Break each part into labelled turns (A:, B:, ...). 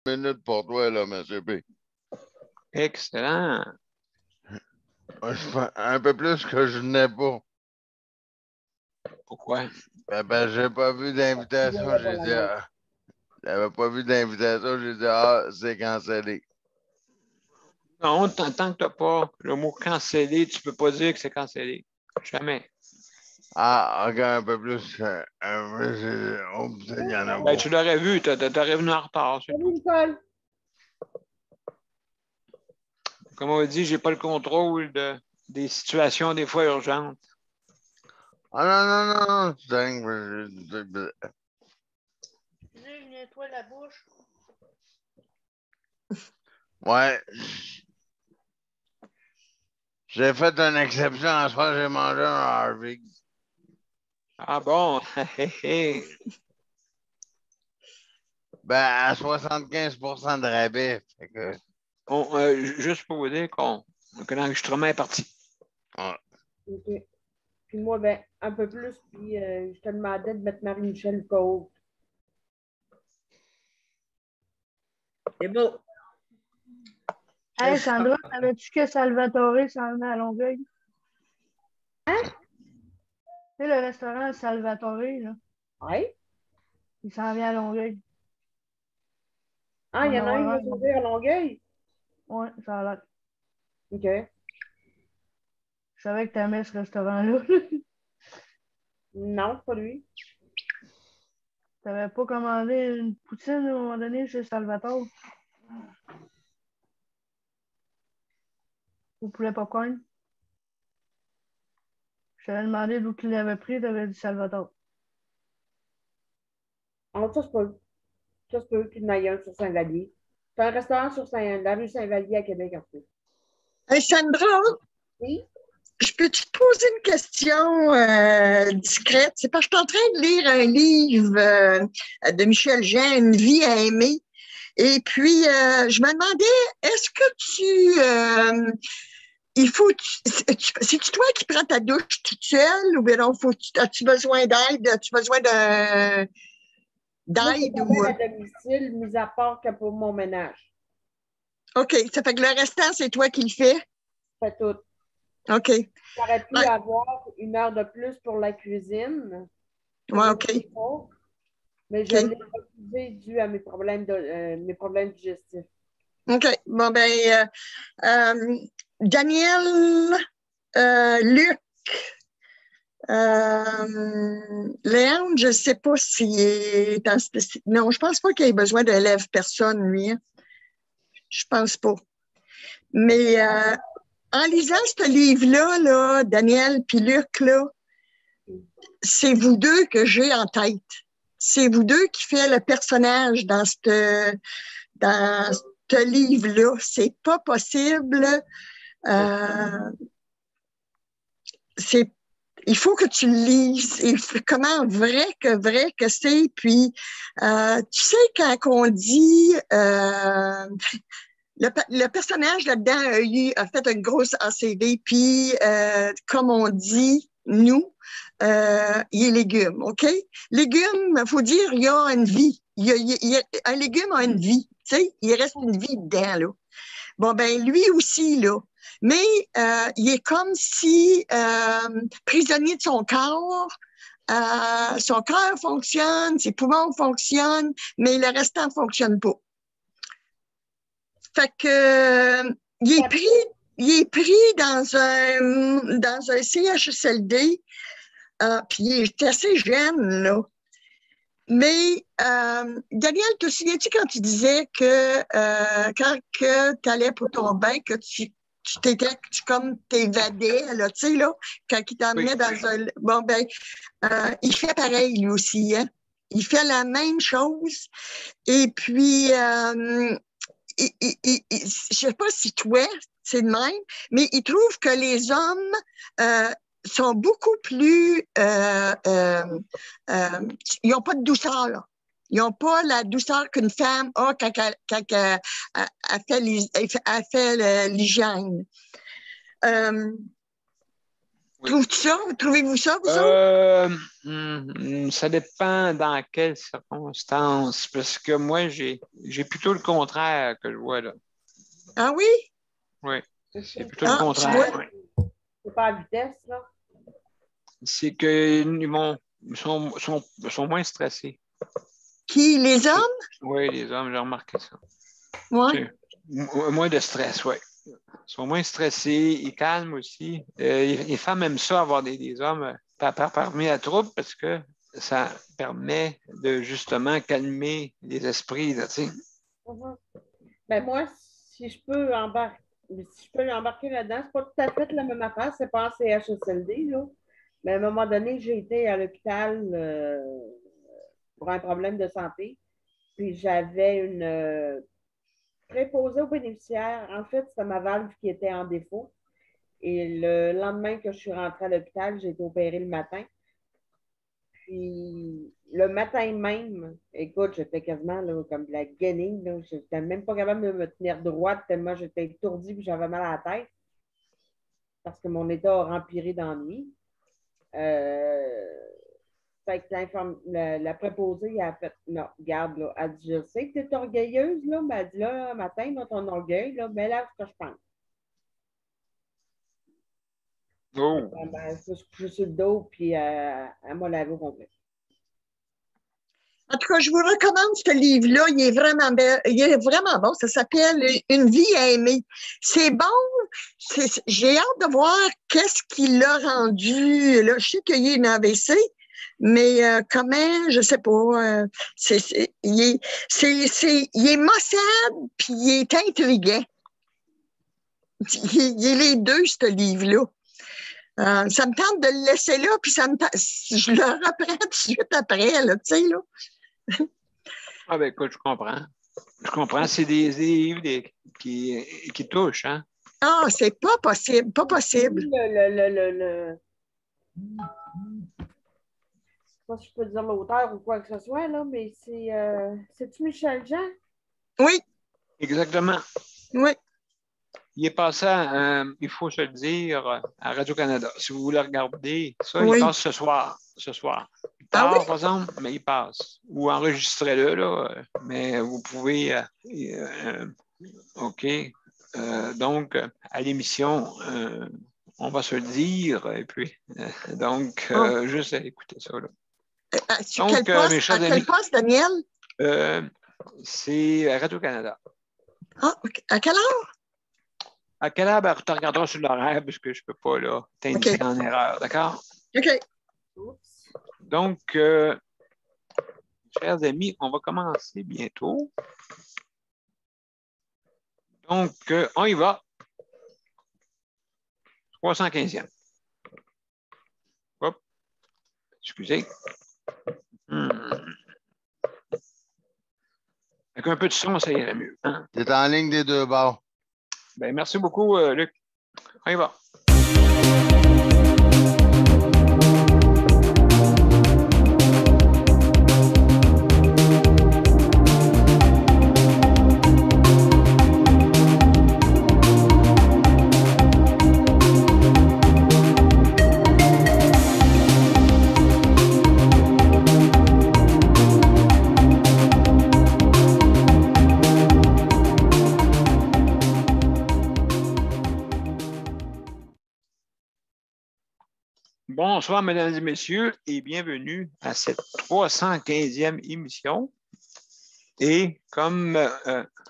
A: minutes pour toi, là, M. P.
B: Excellent.
A: Un peu plus que je n'ai pas.
B: Pourquoi?
A: Ben, j'ai pas vu d'invitation. J'ai dit, j'avais pas vu d'invitation. J'ai dit, c'est cancellé.
B: Non, tant que tu n'as pas le mot cancellé, tu ne peux pas dire que c'est cancellé. Jamais.
A: OK, un peu plus. Oh, putain, il y en a
B: Ben,
A: pas.
B: tu l'aurais vu, tu aurais venu en retard.
C: Salut, Nicole.
B: Comme on dit, je n'ai pas le contrôle des situations des fois urgentes.
A: Non.
C: Je nettoie la bouche.
A: Ouais. J'ai fait une exception. En soir, j'ai mangé un Harvey.
B: Ah bon?
A: Ben, à 75% de rabais. Fait que...
B: Juste pour vous dire que l'enregistrement est parti.
A: Ouais.
C: OK. Puis moi, ben, un peu plus, puis je te demandais de mettre Marie-Michel Cove. C'est beau.
D: Hey, Sandra, savais-tu que Salvatore s'en venait à Longueuil?
C: Hein?
D: Tu sais, le restaurant Salvatore, là,
C: Oui?
D: il s'en vient à Longueuil.
C: Ah, il y en a un qui va s'ouvrir à Longueuil?
D: Oui, ça a l'air.
C: OK.
D: Je savais que tu aimais ce restaurant-là.
C: Non, pas lui.
D: Tu n'avais pas commandé une poutine à un moment donné chez Salvatore? Au poulet popcorn? Je t'avais demandé d'où tu l'avais pris, tu avais dit Salvatore.
C: Ah, ça se peut qu'il y en ait un sur Saint-Vallier. C'est un restaurant sur la rue Saint-Vallier à Québec, en fait.
E: Hey Sandra,
C: Oui?
E: je peux-tu te poser une question discrète? C'est parce que je suis en train de lire un livre de Michel Jean, Une vie à aimer. Et puis, je me demandais, est-ce que c'est-tu toi qui prends ta douche toute seule ou bien non, as-tu besoin d'aide? As-tu besoin
C: Moi,
E: d'aide
C: je
E: ou...
C: à domicile, mis à part que pour mon ménage.
E: OK, ça fait que le restant, c'est toi qui le fais?
C: C'est tout.
E: OK.
C: J'aurais pu
E: Ouais.
C: avoir 1 heure de plus pour la cuisine.
E: Ouais, OK.
C: Mais je l'ai refusé dû à mes problèmes digestifs.
E: OK. Bon, ben, Daniel, Luc, Léon, je ne sais pas s'il est en spécifique. Non, je ne pense pas qu'il ait besoin de lève personne, lui. Hein. Je ne pense pas. Mais en lisant ce livre-là, là, Daniel puis Luc, là, c'est vous deux que j'ai en tête. C'est vous deux qui faites le personnage dans ce livre-là. C'est pas possible. Il faut que tu le lises. Comment vrai que c'est. Puis, tu sais, quand on dit le personnage là-dedans a fait une grosse ACV, puis comme on dit, nous, il est légume, OK? Légume, il faut dire, il y a une vie. Un légume a une vie, tu sais, il reste une vie dedans, là. Bon, ben lui aussi, là. Mais il est comme si prisonnier de son corps. Son cœur fonctionne, ses poumons fonctionnent, mais le restant ne fonctionne pas. Fait que il est pris dans un CHSLD, puis il est assez jeune, là. Mais, Daniel, te souviens-tu quand tu disais que quand tu allais pour ton bain, que tu t'évadais, là, tu sais, là, quand il t'emmenait dans un... Bon, ben, il fait pareil, lui aussi, hein? Il fait la même chose. Et puis, je sais pas si toi, c'est de même, mais il trouve que les hommes sont beaucoup plus... ils n'ont pas de douceur, là. Ils n'ont pas la douceur qu'une femme a quand elle fait l'hygiène.
B: Oui.
E: Trouvez-vous ça, vous autres?
B: Ça dépend dans quelles circonstances, parce que moi, j'ai plutôt le contraire que je vois là.
E: Ah oui?
B: Oui,
C: C'est
B: c'est
C: ça.
B: plutôt le
E: Ah,
B: contraire.
E: tu vois?
B: Oui.
C: C'est pas à vitesse, là.
B: C'est qu'ils sont moins stressés.
E: Qui, les hommes?
B: Oui, les hommes, j'ai remarqué ça.
E: Oui.
B: C'est moins de stress, oui. Ils sont moins stressés, ils calment aussi. Les femmes aiment ça, avoir des hommes parmi la troupe parce que ça permet de justement calmer les esprits, là, tu sais.
C: Mhm. Ben moi, si je peux embarquer là-dedans, c'est pas tout à fait la même affaire, c'est pas en CHSLD, là. Mais à un moment donné, j'ai été à l'hôpital pour un problème de santé. Puis j'avais une préposée aux bénéficiaires. En fait, c'était ma valve qui était en défaut. Et le lendemain que je suis rentrée à l'hôpital, j'ai été opérée le matin. Puis le matin même, écoute, j'étais quasiment là, comme de la guenille. Je n'étais même pas capable de me tenir droite tellement j'étais étourdie et j'avais mal à la tête parce que mon état a empiré dans la nuit. Fait que la préposée, elle a fait non, regarde, là, elle dit, je sais que tu es orgueilleuse, là, mais elle dit là, matin, dans ton orgueil, là, mais là, ce que je pense.
B: Oh!
C: Ben, je me suis couchée sur le dos, puis elle m'a lavé au complet.
E: En tout cas, je vous recommande ce livre-là. Il est vraiment bel. Il est vraiment bon. Ça s'appelle Une vie à aimer. C'est bon. J'ai hâte de voir qu'est-ce qui l'a rendu. Là, je sais qu'il y a une AVC, mais comment, je sais pas. Il est maussade, puis il est intriguant. Il est les deux, ce livre-là. Ça me tente de le laisser là, puis je le reprends tout de suite après, là, tu sais, là.
B: Ah ben écoute, je comprends. Je comprends, c'est des livres qui touchent, hein?
E: Ah, c'est pas possible, pas possible.
C: Je sais pas si je peux dire l'auteur ou quoi que ce soit, là, mais c'est-tu Michel Jean?
E: Oui,
B: Exactement.
E: oui.
B: Il est passé, il faut se le dire, à Radio-Canada. Si vous voulez regarder ça,
E: Oui.
B: il passe ce soir. Ce soir. Il
E: Ah
B: part,
E: oui?
B: par exemple, mais il passe. Ou enregistrez-le, là, mais vous pouvez. OK. Donc, à l'émission, on va se le dire, et puis, donc, juste à écouter ça, là.
E: Sur
B: Donc, mes chers
E: à quel
B: amis,
E: poste, Daniel?
B: c'est Radio-Canada.
E: Ah, à quelle heure?
B: À quelle heure? Ben, tu regarderas sur l'horaire, parce que je ne peux pas là, t'indiquer
E: OK.
B: en erreur, d'accord?
E: OK.
B: Donc, chers amis, on va commencer bientôt. Donc, on y va. 315e. Hop. Excusez. Avec un peu de son, ça irait mieux. Hein?
A: Tu es en ligne des deux bords.
B: Ben, merci beaucoup, Luc. On y va. Bonsoir, mesdames et messieurs, et bienvenue à cette 315e émission. Et comme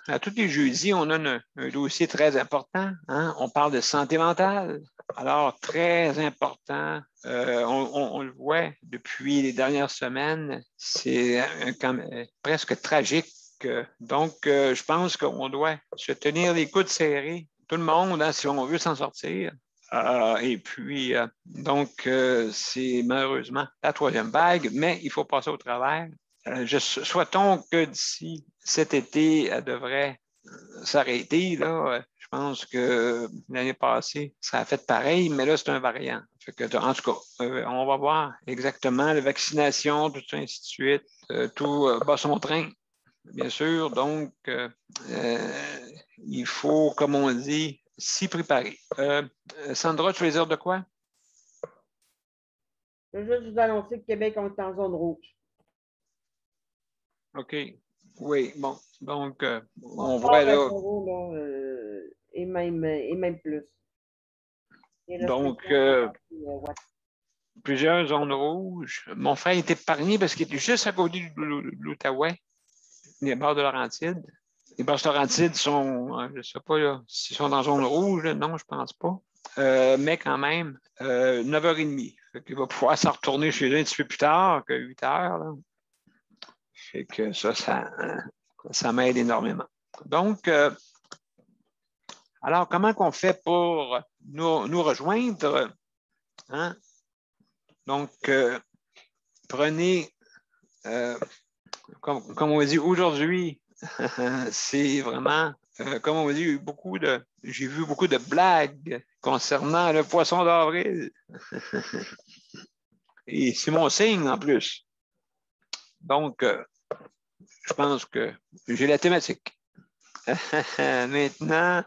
B: à tous les jeudis, on a un dossier très important. Hein? On parle de santé mentale. Alors, très important. On le voit depuis les dernières semaines. C'est presque tragique. Donc, je pense qu'on doit se tenir les coudes serrés, tout le monde, hein, si on veut s'en sortir. Et puis, donc, c'est malheureusement la troisième vague, mais il faut passer au travers. Souhaitons que d'ici cet été, elle devrait s'arrêter. Là. Je pense que l'année passée, ça a fait pareil, mais là, c'est un variant. Fait que, en tout cas, on va voir exactement la vaccination, tout ça, ainsi de suite. Tout bat son train, bien sûr. Donc, il faut, comme on dit, s'y préparer. Sandra, tu veux dire de quoi?
C: Je veux juste vous annoncer que Québec, on est en zone rouge.
B: OK. Oui, bon. Donc, on
C: part
B: voit
C: à
B: là.
C: 0, là, et même plus. Et
B: Donc, plusieurs zones rouges. Mon frère est épargné parce qu'il était juste à côté de l'Outaouais, les bords de Laurentides. Les bords de Laurentides sont, je ne sais pas là, s'ils sont dans zone rouge, là, non, je ne pense pas. Mais quand même, 9h30. Il va pouvoir s'en retourner chez lui un petit peu plus tard que 8h. Là. Fait que ça m'aide énormément. Donc, alors, comment qu'on fait pour nous rejoindre? Hein? Donc, prenez, comme on dit aujourd'hui, c'est vraiment, comme on dit, j'ai vu beaucoup de blagues concernant le poisson d'avril. Et c'est mon signe en plus. Donc, je pense que j'ai la thématique. Maintenant,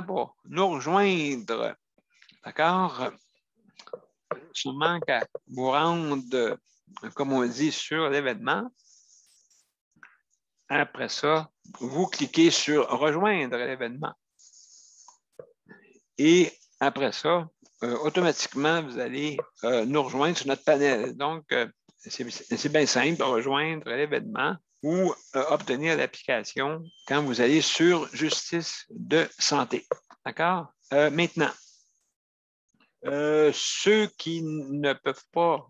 B: pour nous rejoindre, d'accord? Sûrement qu'à vous rendre, comme on dit, sur l'événement. Après ça, vous cliquez sur « Rejoindre l'événement ». Et après ça, automatiquement, vous allez nous rejoindre sur notre panel. Donc, c'est bien simple, rejoindre l'événement ou obtenir l'application quand vous allez sur Justice de santé. D'accord? Maintenant, ceux qui ne peuvent pas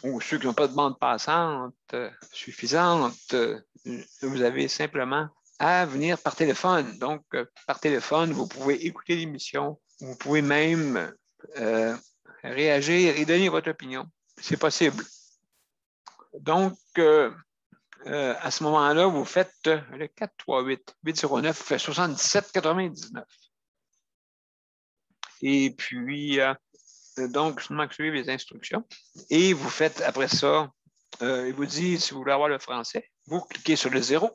B: ou ceux qui n'ont pas de bande passante suffisante, vous avez simplement à venir par téléphone. Donc, par téléphone, vous pouvez écouter l'émission, vous pouvez même réagir et donner votre opinion. C'est possible. Donc, à ce moment-là, vous faites le 438-809-7799. Et puis, donc, seulement suivre les instructions. Et vous faites après ça, il vous dit si vous voulez avoir le français, vous cliquez sur le 0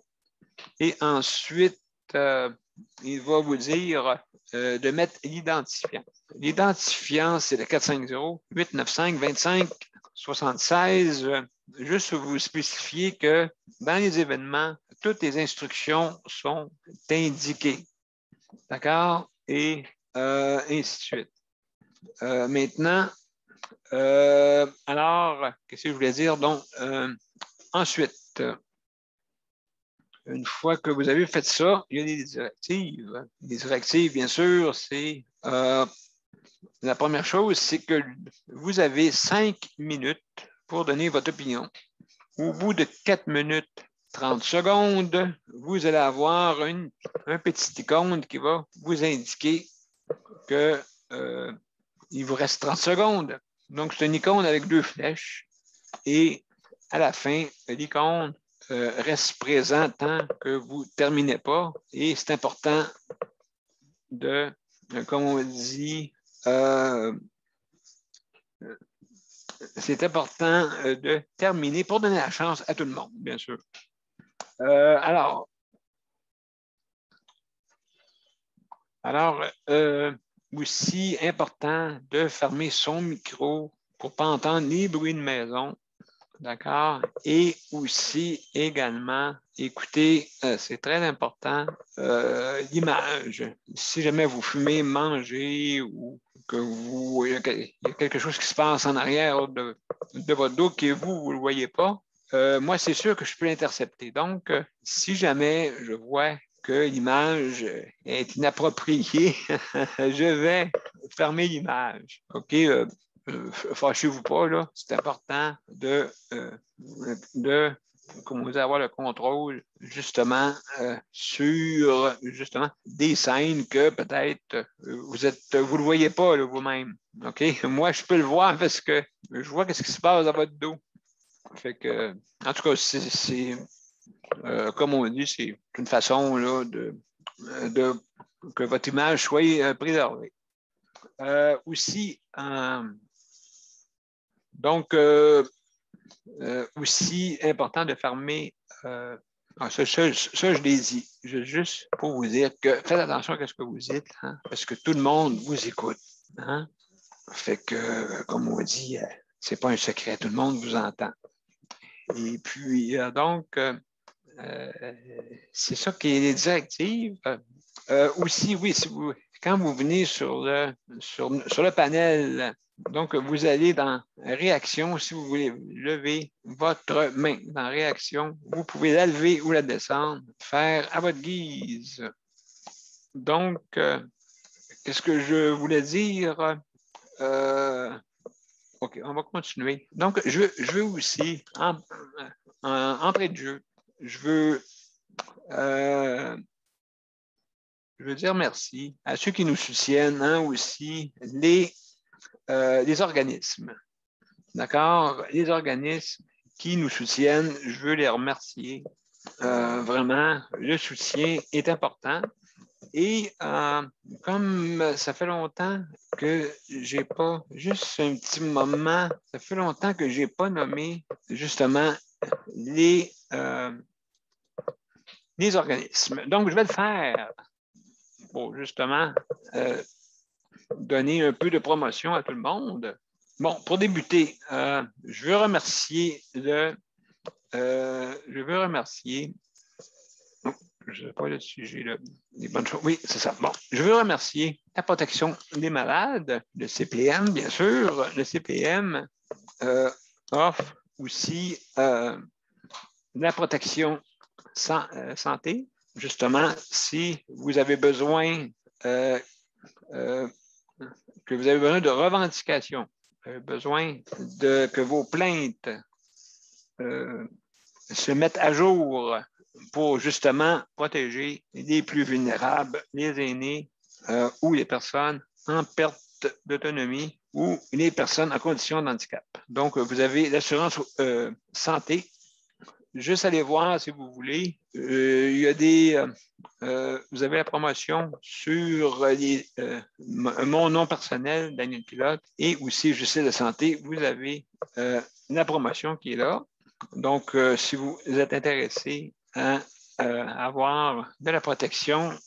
B: et ensuite, il va vous dire de mettre l'identifiant. L'identifiant, c'est le 450-895-2576. Juste vous spécifier que dans les événements, toutes les instructions sont indiquées. D'accord? Et ainsi de suite. Maintenant, alors, qu'est-ce que je voulais dire? Donc, ensuite, une fois que vous avez fait ça, il y a des directives. Les directives, bien sûr, c'est la première chose, c'est que vous avez 5 minutes pour donner votre opinion. Au bout de 4 minutes 30 secondes, vous allez avoir un petit icône qui va vous indiquer que il vous reste 30 secondes. Donc, c'est une icône avec 2 flèches. Et à la fin, l'icône reste présent tant que vous ne terminez pas. Et c'est important de, comme on dit, c'est important de terminer pour donner la chance à tout le monde, bien sûr. Alors, aussi important de fermer son micro pour ne pas entendre les bruits de maison. D'accord? Et aussi, également, écoutez, c'est très important, l'image. Si jamais vous fumez, mangez ou que il y a quelque chose qui se passe en arrière de votre dos que vous ne le voyez pas, moi, c'est sûr que je peux l'intercepter. Donc, si jamais je vois que l'image est inappropriée, je vais fermer l'image. OK? Fâchez-vous pas, là. C'est important de comment vous avoir le contrôle, justement, sur, justement, des scènes que peut-être vous le voyez pas, là, vous-même. OK? Moi, je peux le voir parce que je vois ce qui se passe dans votre dos. Fait que, en tout cas, c'est comme on dit, c'est une façon, là, de que votre image soit préservée. Aussi, donc, aussi important de fermer. Ça, je l'ai dit. Juste pour vous dire que faites attention à ce que vous dites, hein, parce que tout le monde vous écoute. Hein? Fait que, comme on dit, c'est pas un secret, tout le monde vous entend. Et puis, donc, c'est ça qui est les directives. Aussi, oui, quand vous venez sur le panel, donc vous allez dans réaction, si vous voulez lever votre main dans réaction, vous pouvez la lever ou la descendre, faire à votre guise. Donc, qu'est-ce que je voulais dire? OK, on va continuer. Donc, je veux aussi, entrée de jeu, je veux dire merci à ceux qui nous soutiennent, hein, aussi, les organismes. D'accord? Les organismes qui nous soutiennent, je veux les remercier. Vraiment, le soutien est important. Et comme ça fait longtemps que j'ai pas, juste un petit moment, ça fait longtemps que j'ai pas nommé justement les organismes. Donc, je vais le faire pour justement donner un peu de promotion à tout le monde. Bon, pour débuter, je veux remercier je ne sais pas le sujet, des bonnes choses. Oui, c'est ça. Bon, je veux remercier la protection des malades, le CPM, bien sûr. Le CPM offre aussi la protection santé. Justement, si vous avez besoin que vous avez besoin de revendications, besoin que vos plaintes se mettent à jour pour justement protéger les plus vulnérables, les aînés ou les personnes en perte d'autonomie ou les personnes en condition de handicap. Donc, vous avez l'assurance santé. Juste aller voir si vous voulez. Il y a vous avez la promotion sur mon nom personnel, Daniel Pilote, et aussi Justice de santé. Vous avez la promotion qui est là. Donc, si vous êtes intéressé à avoir de la protection,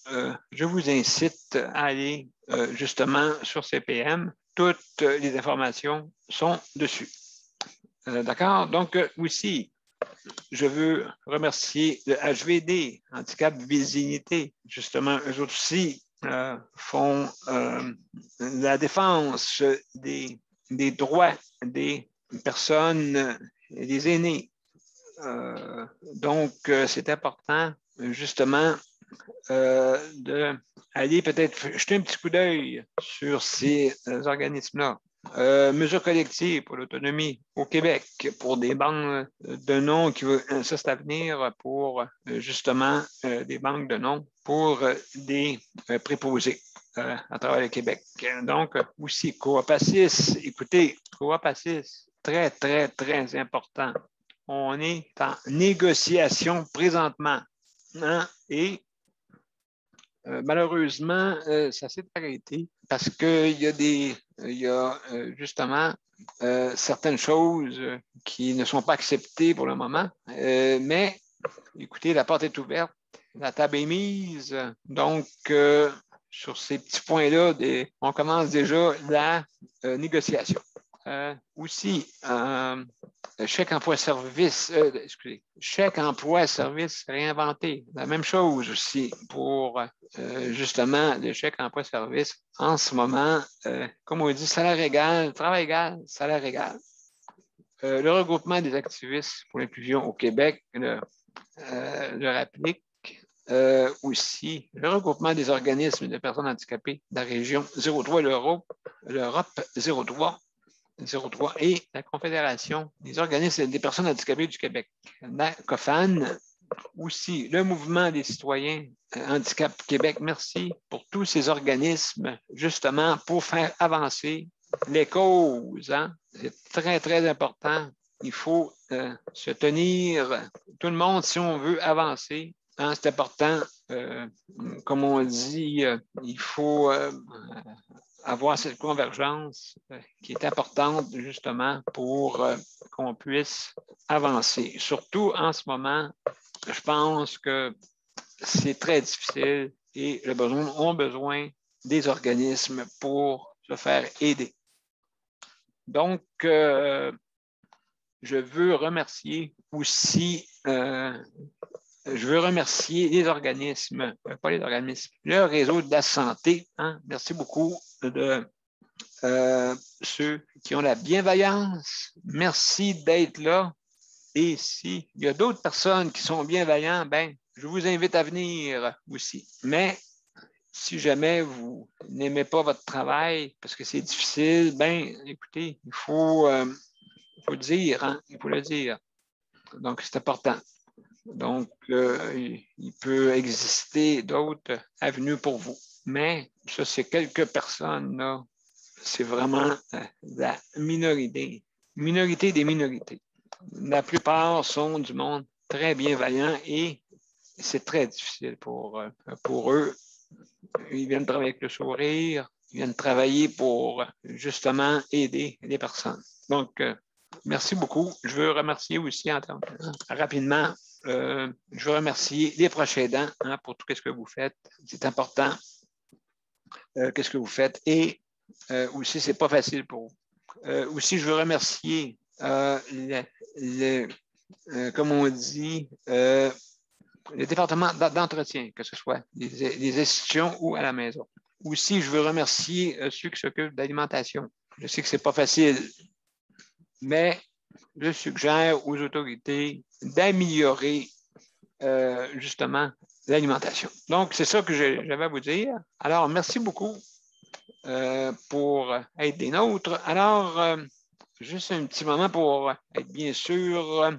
B: je vous incite à aller justement sur CPM. Toutes les informations sont dessus. D'accord? Donc, aussi, je veux remercier le HVD, Handicap Visibilité. Justement, eux aussi font la défense des droits des personnes, des aînés. Donc, c'est important, justement, d'aller peut-être jeter un petit coup d'œil sur ces organismes-là. Mesures collectives pour l'autonomie au Québec, pour des banques de noms, ça c'est à venir pour justement des banques de noms pour des préposés à travers le Québec. Donc, aussi, Coop Assis, écoutez, Coop Assis, très, très, très important. On est en négociation présentement. Hein? Et malheureusement, ça s'est arrêté parce qu'il y a justement certaines choses qui ne sont pas acceptées pour le moment. Mais écoutez, la porte est ouverte, la table est mise. Donc, sur ces petits points-là, on commence déjà la négociation. Aussi, chèque emploi-service, chèque emploi-service réinventé. La même chose aussi pour justement le chèque emploi-service. En ce moment, comme on dit, salaire égal, travail égal, salaire égal. Le regroupement des activistes pour l'inclusion au Québec le applique. Aussi, le regroupement des organismes de personnes handicapées de la région 03, l'Europe 03. Et la Confédération des organismes des personnes handicapées du Québec, la COFAN, aussi le Mouvement des citoyens Handicap Québec. Merci pour tous ces organismes, justement, pour faire avancer les causes. Hein? C'est très, très important. Il faut se tenir, tout le monde, si on veut avancer. Hein, c'est important. Comme on dit, il faut avoir cette convergence qui est importante justement pour qu'on puisse avancer. Surtout en ce moment, je pense que c'est très difficile et les besoins ont besoin des organismes pour se faire aider. Donc, je veux remercier aussi, les organismes, pas les organismes, le réseau de la santé. Hein? Merci beaucoup de ceux qui ont la bienveillance. Merci d'être là. Et s'il y a d'autres personnes qui sont bienveillants, ben, je vous invite à venir aussi. Mais si jamais vous n'aimez pas votre travail parce que c'est difficile, ben, écoutez, il faut le dire, hein? Il faut le dire. Donc, c'est important. Donc, il peut exister d'autres avenues pour vous. Mais ça, c'est quelques personnes, là. C'est vraiment la minorité. Minorité des minorités. La plupart sont du monde très bienveillant et c'est très difficile pour eux. Ils viennent travailler avec le sourire, ils viennent travailler pour justement aider les personnes. Donc, merci beaucoup. Je veux remercier aussi rapidement, je veux remercier les proches aidants hein, pour tout ce que vous faites. C'est important, qu'est-ce que vous faites. Et aussi, ce n'est pas facile pour vous. Aussi, je veux remercier comme on dit, le département d'entretien, que ce soit les institutions ou à la maison. Aussi, je veux remercier ceux qui s'occupent d'alimentation. Je sais que ce n'est pas facile, mais je suggère aux autorités d'améliorer justement l'alimentation. Donc, c'est ça que j'avais à vous dire. Alors, merci beaucoup pour être des nôtres. Alors, juste un petit moment pour être bien sûr.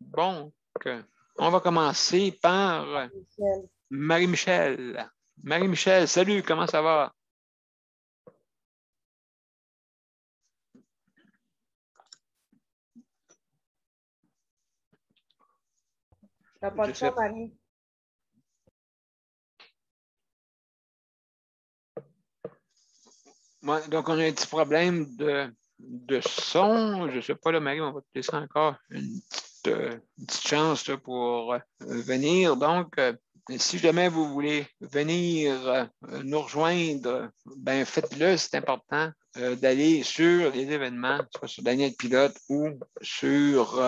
B: Bon, on va commencer par Marie-Michel. Marie-Michel, salut, comment ça va?
C: T'as pas de ça, Marie?
B: Ouais, donc, on a un petit problème de son. Je ne sais pas, là, Marie, on va te laisser encore une petite chance là, pour venir. Donc, si jamais vous voulez venir nous rejoindre, ben faites-le, c'est important d'aller sur les événements, soit sur Daniel Pilote ou sur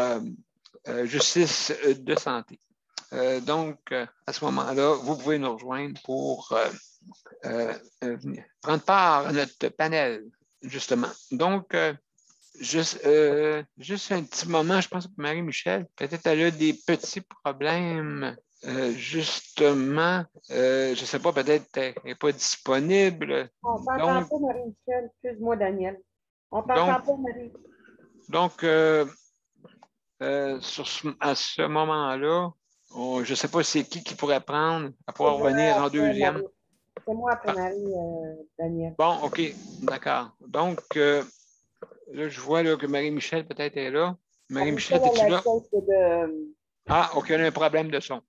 B: Justice de santé. Donc, à ce moment-là, vous pouvez nous rejoindre pour prendre part à notre panel, justement. Donc, juste un petit moment, je pense que Marie-Michel, peut-être elle a des petits problèmes, justement, je ne sais pas, peut-être elle n'est pas disponible.
C: On t'entend pas, Marie-Michel. Excuse-moi, Daniel. On t'entend pas, Marie.
B: Donc, à ce moment-là, je ne sais pas c'est qui pourrait prendre à pouvoir revenir en deuxième.
C: C'est moi après Marie, Daniel.
B: Bon, OK, d'accord. Donc, là, je vois là, que Marie-Michel peut-être est là. Marie-Michel, es-tu là? Ah, OK, on a un problème de son.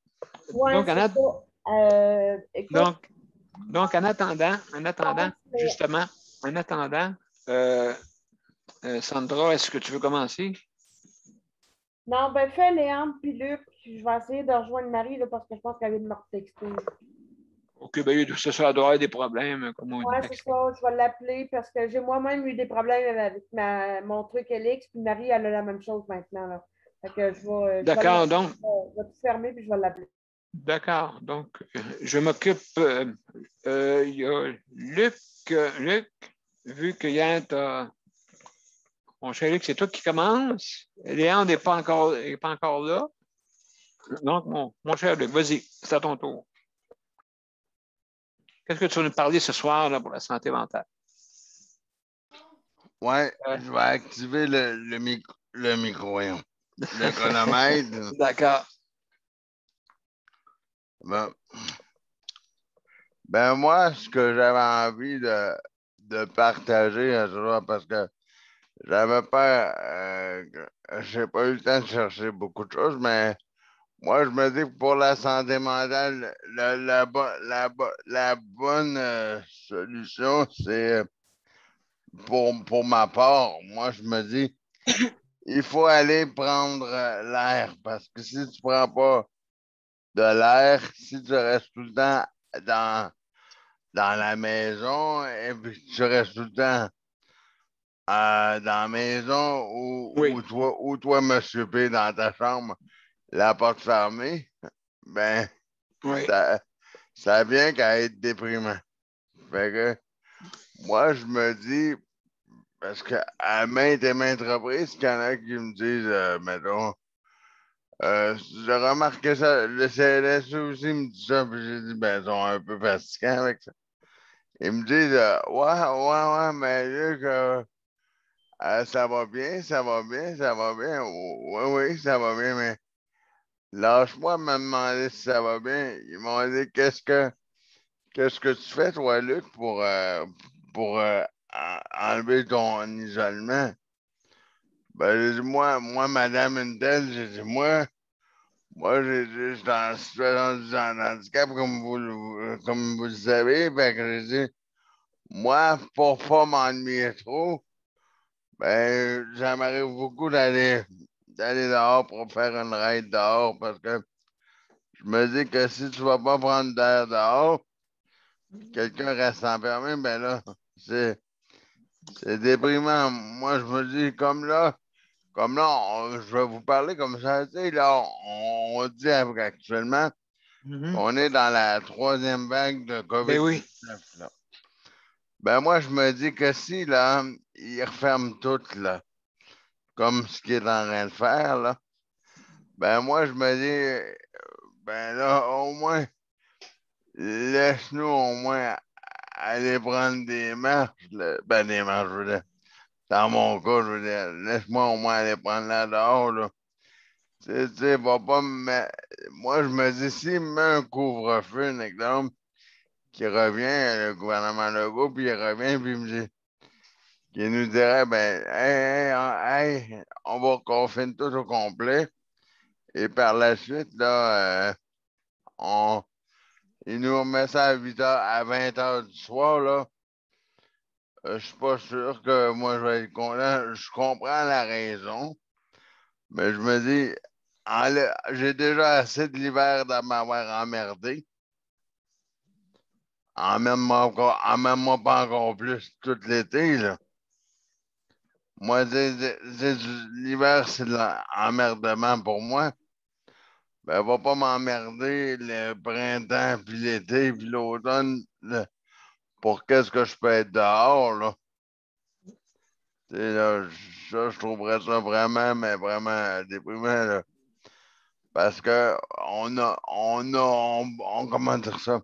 C: Ouais,
B: donc,
C: écoute,
B: donc, en attendant, justement, Sandra, est-ce que tu veux commencer?
C: Non, ben fais Léandre puis Luc. Je vais essayer de rejoindre Marie là, parce que je pense qu'elle vient de me retexter.
B: OK, ben ça doit avoir des problèmes, comme on dit.
C: Oui, c'est ça. Je vais l'appeler parce que j'ai moi-même eu des problèmes avec mon truc Elix, puis Marie, elle a la même chose maintenant. Là. Fait que je vais.
B: D'accord, donc.
C: Je vais tout fermer puis je vais l'appeler.
B: D'accord, donc je m'occupe. Il y a Luc, vu que hier, mon cher Luc, c'est toi qui commence. Léon n'est pas encore là. Donc, mon cher Luc, vas-y, c'est à ton tour. Qu'est-ce que tu vas nous parler ce soir là, pour la santé mentale?
A: Oui, je vais activer le micro, voyons. Le chronomètre.
B: D'accord.
A: Ben moi, ce que j'avais envie de partager, parce que j'avais pas, j'ai pas eu le temps de chercher beaucoup de choses, mais moi, je me dis que pour la santé mentale, la bonne solution, c'est pour ma part, moi, je me dis, il faut aller prendre l'air parce que si tu ne prends pas de l'air, si tu restes tout le temps dans la maison et puis tu restes tout le temps dans la maison
B: Oui.
A: où toi, M. P, dans ta chambre, la porte fermée, ben,
B: Oui.
A: ça vient qu'à être déprimant. Fait que moi, je me dis, parce qu'à maintes et maintes reprises, qu'il y en a qui me disent, mettons, j'ai remarqué ça, le CLS aussi me dit ça, puis j'ai dit, ben, ils sont un peu fatigants avec ça. Ils me disent, ouais, mais Luc, ça va bien, ça va bien, ça va bien. Oui, ça va bien, mais lâche-moi de me demander si ça va bien. Ils m'ont dit, qu'est-ce que tu fais, toi, Luc, pour enlever ton isolement? Ben, j'ai dit, moi, Madame Intel, j'ai dit, moi, je suis en situation de handicap, comme vous le savez. Fait que j'ai dit, moi, pour pas m'ennuyer trop, ben, j'aimerais beaucoup d'aller dehors pour faire une ride dehors parce que je me dis que si tu vas pas prendre d'air dehors, quelqu'un reste enfermé, ben là, c'est déprimant. Moi, je me dis, je vais vous parler comme ça, tu sais, là, on dit actuellement qu'on est dans la troisième vague de
B: Ben oui.
A: COVID-19, là. Ben moi, je me dis que si, là, ils referment tout, là, comme ce qu'ils est en train de faire, là, ben moi, je me dis, ben là, au moins, laisse-nous au moins aller prendre des marches, là. Ben des marches, je veux dire. Dans mon cas, je veux dire, laisse-moi au moins aller prendre là dehors, là. Tu sais, va pas me mettre... Moi, je me dis, s'il me met un couvre-feu, un exemple, qui revient, le gouvernement Legault, puis il revient, puis il me dit, qui nous dirait, ben, hey, on va confiner tout au complet. Et par la suite, là, il nous remet ça à 8 heures, à 20 heures du soir, là. Je suis pas sûr que moi, je vais être content. Je comprends la raison, mais je me dis, j'ai déjà assez de l'hiver de m'avoir emmerdé. En même moi pas encore plus tout l'été, là. Moi, l'hiver, c'est de l'emmerdement pour moi. Ben, va pas m'emmerder le printemps, puis l'été, puis l'automne, pour qu'est-ce que je peux être dehors, là. Tu sais, là, ça, je trouverais ça vraiment, mais vraiment déprimant, là. Parce que comment dire ça?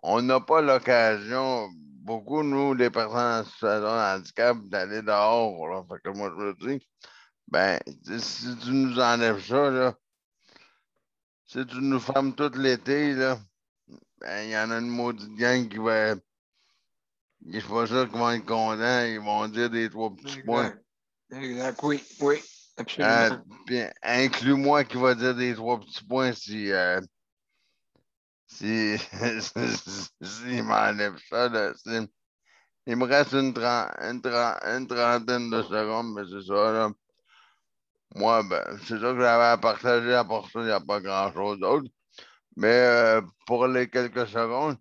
A: On n'a pas l'occasion, beaucoup, nous, les personnes en situation de handicap, d'aller dehors, là. Fait que moi, je me dis, ben, si tu nous enlèves ça, là, si tu nous fermes tout l'été, là, ben, il y en a une maudite gang qui va. Je suis pas sûr qu'ils vont être contents. Ils vont dire des trois petits points.
B: Exact. Oui, absolument.
A: Puis, inclus-moi qui va dire des trois petits points si, s'il m'enlève ça. Là, il me reste une trentaine de secondes, mais c'est ça. Là. Moi, ben, c'est ça que j'avais à partager. À part ça, il n'y a pas grand-chose d'autre. Mais pour les quelques secondes,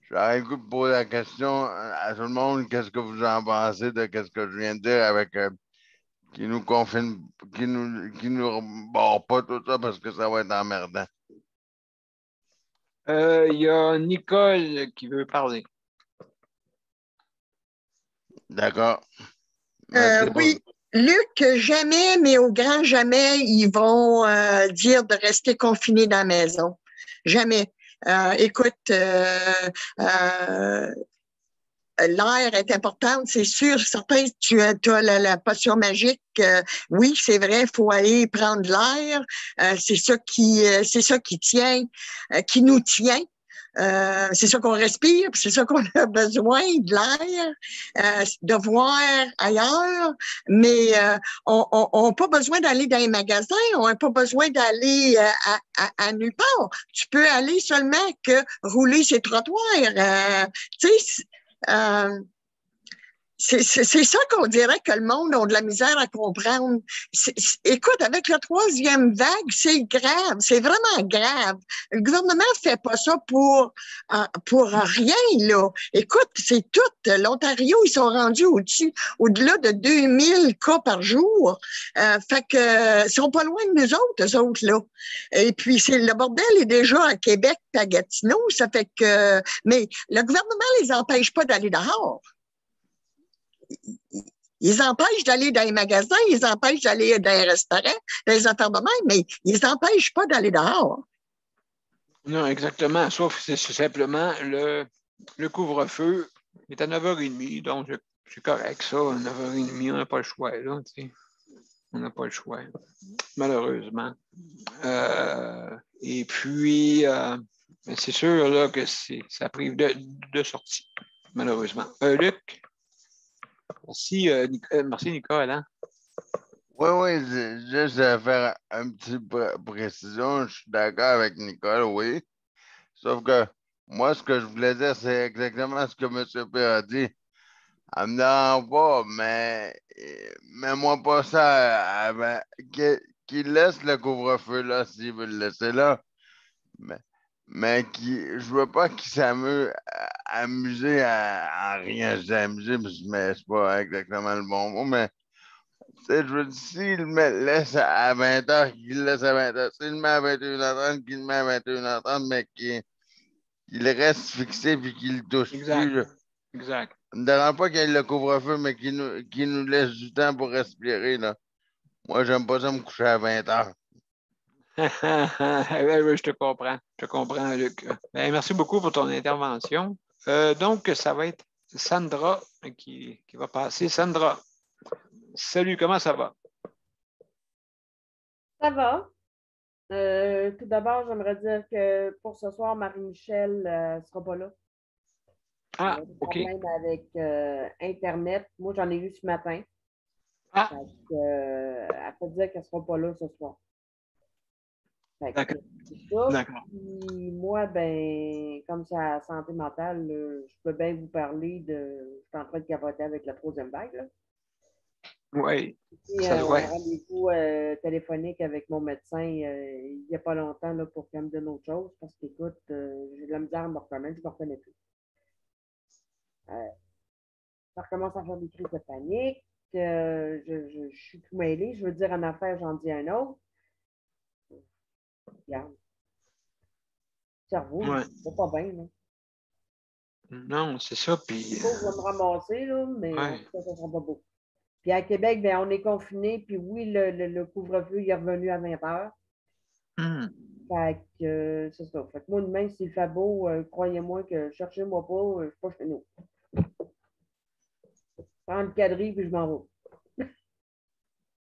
A: j'aurais le goût de poser la question à tout le monde, qu'est-ce que vous en pensez de ce que je viens de dire avec qui nous confine, qui nous barre pas tout ça parce que ça va être emmerdant.
B: Il y a Nicole qui veut parler.
A: D'accord.
E: Oui, Luc, jamais, mais au grand jamais, ils vont dire de rester confiné dans la maison. Jamais. Écoute, l'air est important, c'est sûr. Certain, tu as la potion magique. Oui, c'est vrai, il faut aller prendre l'air. C'est ça qui tient, qui nous tient. C'est ça qu'on respire, c'est ça qu'on a besoin, de l'air, de voir ailleurs, mais on n'a pas besoin d'aller dans les magasins, on n'a pas besoin d'aller à nulle part. Tu peux aller seulement que rouler ses trottoirs. Tu sais, C'est ça qu'on dirait que le monde a de la misère à comprendre. Écoute, avec la troisième vague, c'est grave, c'est vraiment grave. Le gouvernement ne fait pas ça pour rien, là. Écoute, c'est tout. L'Ontario, ils sont rendus au-delà de 2000 cas par jour. Fait que, ils sont pas loin de nous autres, eux autres, là. Et puis, le bordel est déjà à Québec et à Gatineau, ça fait que, mais le gouvernement les empêche pas d'aller dehors. Ils empêchent d'aller dans les magasins, ils empêchent d'aller dans les restaurants, dans les affaires de même, mais ils n'empêchent pas d'aller dehors.
B: Non, exactement. Sauf que c'est simplement le couvre-feu est à 9h30, donc c'est correct, ça. À 9h30, on n'a pas le choix, là, tu sais. On n'a pas le choix, malheureusement. Et puis, c'est sûr là, que ça prive de sortie, malheureusement. Luc? Merci, merci Nicole.
A: Oui, juste à faire un petit précision, je suis d'accord avec Nicole, oui. Sauf que moi, ce que je voulais dire, c'est exactement ce que M. P a dit. Elle me dérange pas, mais mets-moi pas ça avant. Qu'il laisse le couvre-feu là, s'il veut le laisser là. Mais je veux pas qu'il s'amuse à amuser à rien. J'ai amusé, mais c'est pas exactement le bon mot, mais tu sais, je veux dire, s'il me laisse à 20h, qu'il le laisse à 20h. S'il le met à 21h30, qu'il le met à 21h30, mais qu'il reste fixé et qu'il ne touche
B: Exact.
A: plus.
B: Exact.
A: Ça ne me dérange pas qu'il y ait le couvre-feu, mais qu'il nous laisse du temps pour respirer, là. Moi, j'aime pas ça me coucher à 20h.
B: Je te comprends, Luc. Ben, merci beaucoup pour ton intervention. Donc, ça va être Sandra qui va passer. Sandra, salut, comment ça va?
C: Ça va. Tout d'abord, j'aimerais dire que pour ce soir, Marie-Michel ne sera pas là.
B: Ah,
C: Elle a des
B: OK.
C: problèmes avec Internet. Moi, j'en ai eu ce matin.
B: Ah,
C: Elle peut dire qu'elle ne sera pas là ce soir. Fait que
B: d'accord.
C: c'est ça.
B: D'accord.
C: Puis moi, ben, comme c'est la santé mentale, je peux bien vous parler de. Je suis en train de capoter avec la troisième vague. Là.
B: Oui,
C: J'ai
B: ça
C: un
B: doit.
C: rendez-vous téléphonique avec mon médecin il n'y a pas longtemps là, pour qu'elle me donne autre chose parce qu'écoute, j'ai de la misère à me reconnaître, je ne me reconnais plus. Ça recommence à faire des crises de panique. Je suis tout mêlée. Je veux dire en affaire, j'en dis un autre. Regarde. Le cerveau,
B: Ouais.
C: c'est pas bien. Là.
B: Non, c'est ça. Puis,
C: Je vais me ramasser, là, mais en
B: ouais.
C: tout cas, ça ne sera pas beau. Puis à Québec, ben, on est confiné. Puis oui, le couvre-feu il est revenu à 20 h. Fait que c'est ça. Fait que moi, demain, s'il fait beau, croyez-moi que cherchez-moi pas, je ne suis pas chez nous. Je prends le quadrille puis je m'en vais.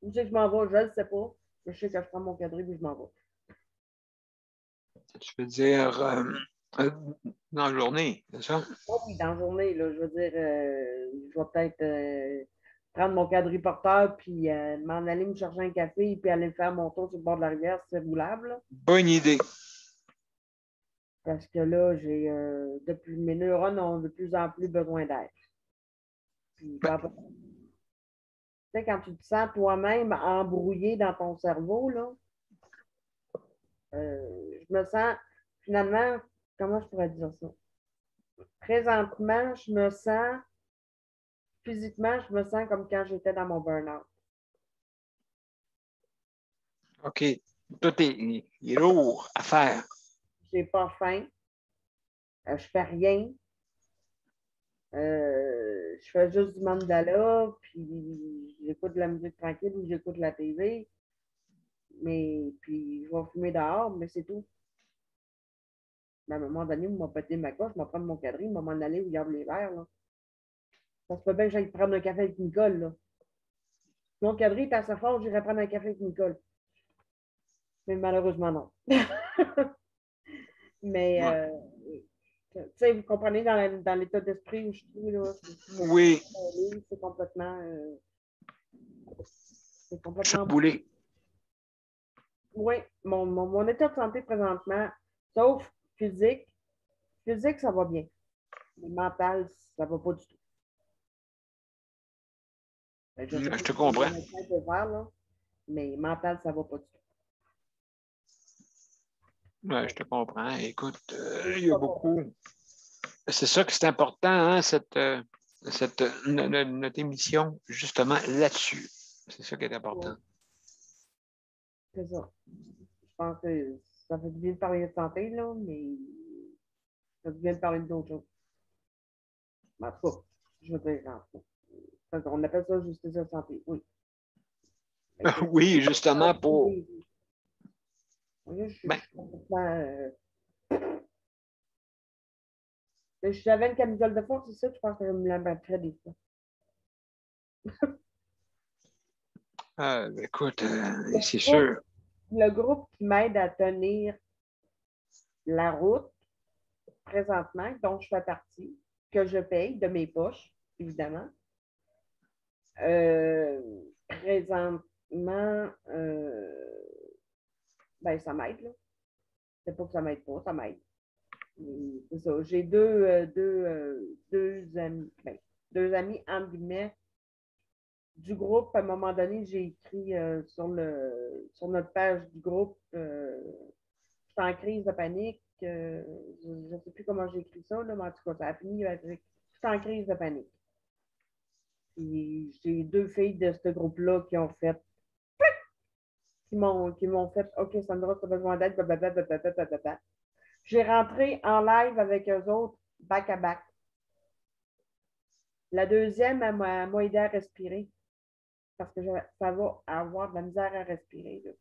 C: Où c'est que je m'en vais, je ne le sais pas. Mais je sais que je prends mon quadrille puis je m'en vais.
B: Tu veux dire dans la journée, c'est ça?
C: Oh oui, dans la journée, là, je veux dire, je vais peut-être prendre mon quadriporteur puis m'en aller me chercher un café puis aller faire mon tour sur le bord de la rivière si c'est roulable. Là.
B: Bonne idée.
C: Parce que là, depuis mes neurones ont de plus en plus besoin d'air. Puis, tu sais, quand tu te sens toi-même embrouillé dans ton cerveau, là, je me sens, finalement, comment je pourrais dire ça? Présentement, physiquement, je me sens comme quand j'étais dans mon burn-out.
B: OK. Tout est lourd à faire.
C: J'ai pas faim. Je fais rien. Je fais juste du mandala, puis j'écoute de la musique tranquille ou j'écoute la TV. Mais puis je vais fumer dehors, mais c'est tout. Mais à un moment donné, on m'a pété ma coche, je vais prendre mon quadrille, je vais m'en aller où il y a les verres. Là. Ça se peut bien que j'aille prendre un café avec Nicole. Là. Mon quadrille est assez fort, j'irai prendre un café avec Nicole. Mais malheureusement, non. Mais tu sais, vous comprenez dans l'état d'esprit où je suis, là.
B: Oui.
C: C'est complètement. C'est complètement.
B: Chamboulé.
C: Oui, mon état de santé présentement, sauf physique. Physique, ça va bien. Mais mental, ça va pas du tout.
B: Je te comprends.
C: Là, mais mental, ça ne va pas du tout.
B: Ouais, je te comprends. Écoute, il y a beaucoup. C'est ça que c'est important, hein, notre émission, justement, là-dessus. C'est ça qui est important.
C: C'est ça. Je pense que ça fait du bien de parler de santé, là, mais ça fait du bien de parler d'autres choses. En tout cas, je veux dire, on appelle ça justice de santé, oui.
B: Oui, justement, pour.
C: Je suis si j'avais une camisole de force, c'est ça, je pense que je me la battrais des fois.
B: Écoute, c'est sûr.
C: Le groupe qui m'aide à tenir la route présentement, dont je fais partie, que je paye de mes poches, évidemment. Présentement, ben, ça m'aide, là. C'est pas que ça m'aide pas, ça m'aide. C'est ça. J'ai deux amis, ben, deux amis, entre guillemets, du groupe. À un moment donné, j'ai écrit sur notre page du groupe, je suis en crise de panique. Je ne sais plus comment j'ai écrit ça, là, mais en tout cas, ça a fini avec je suis en crise de panique. Puis j'ai deux filles de ce groupe-là qui m'ont fait OK, Sandra, tu as besoin d'aide, blablabla. J'ai rentré en live avec eux autres, back à back. La deuxième, elle m'a aidé à respirer. Parce que ça va avoir de la misère à respirer. Là.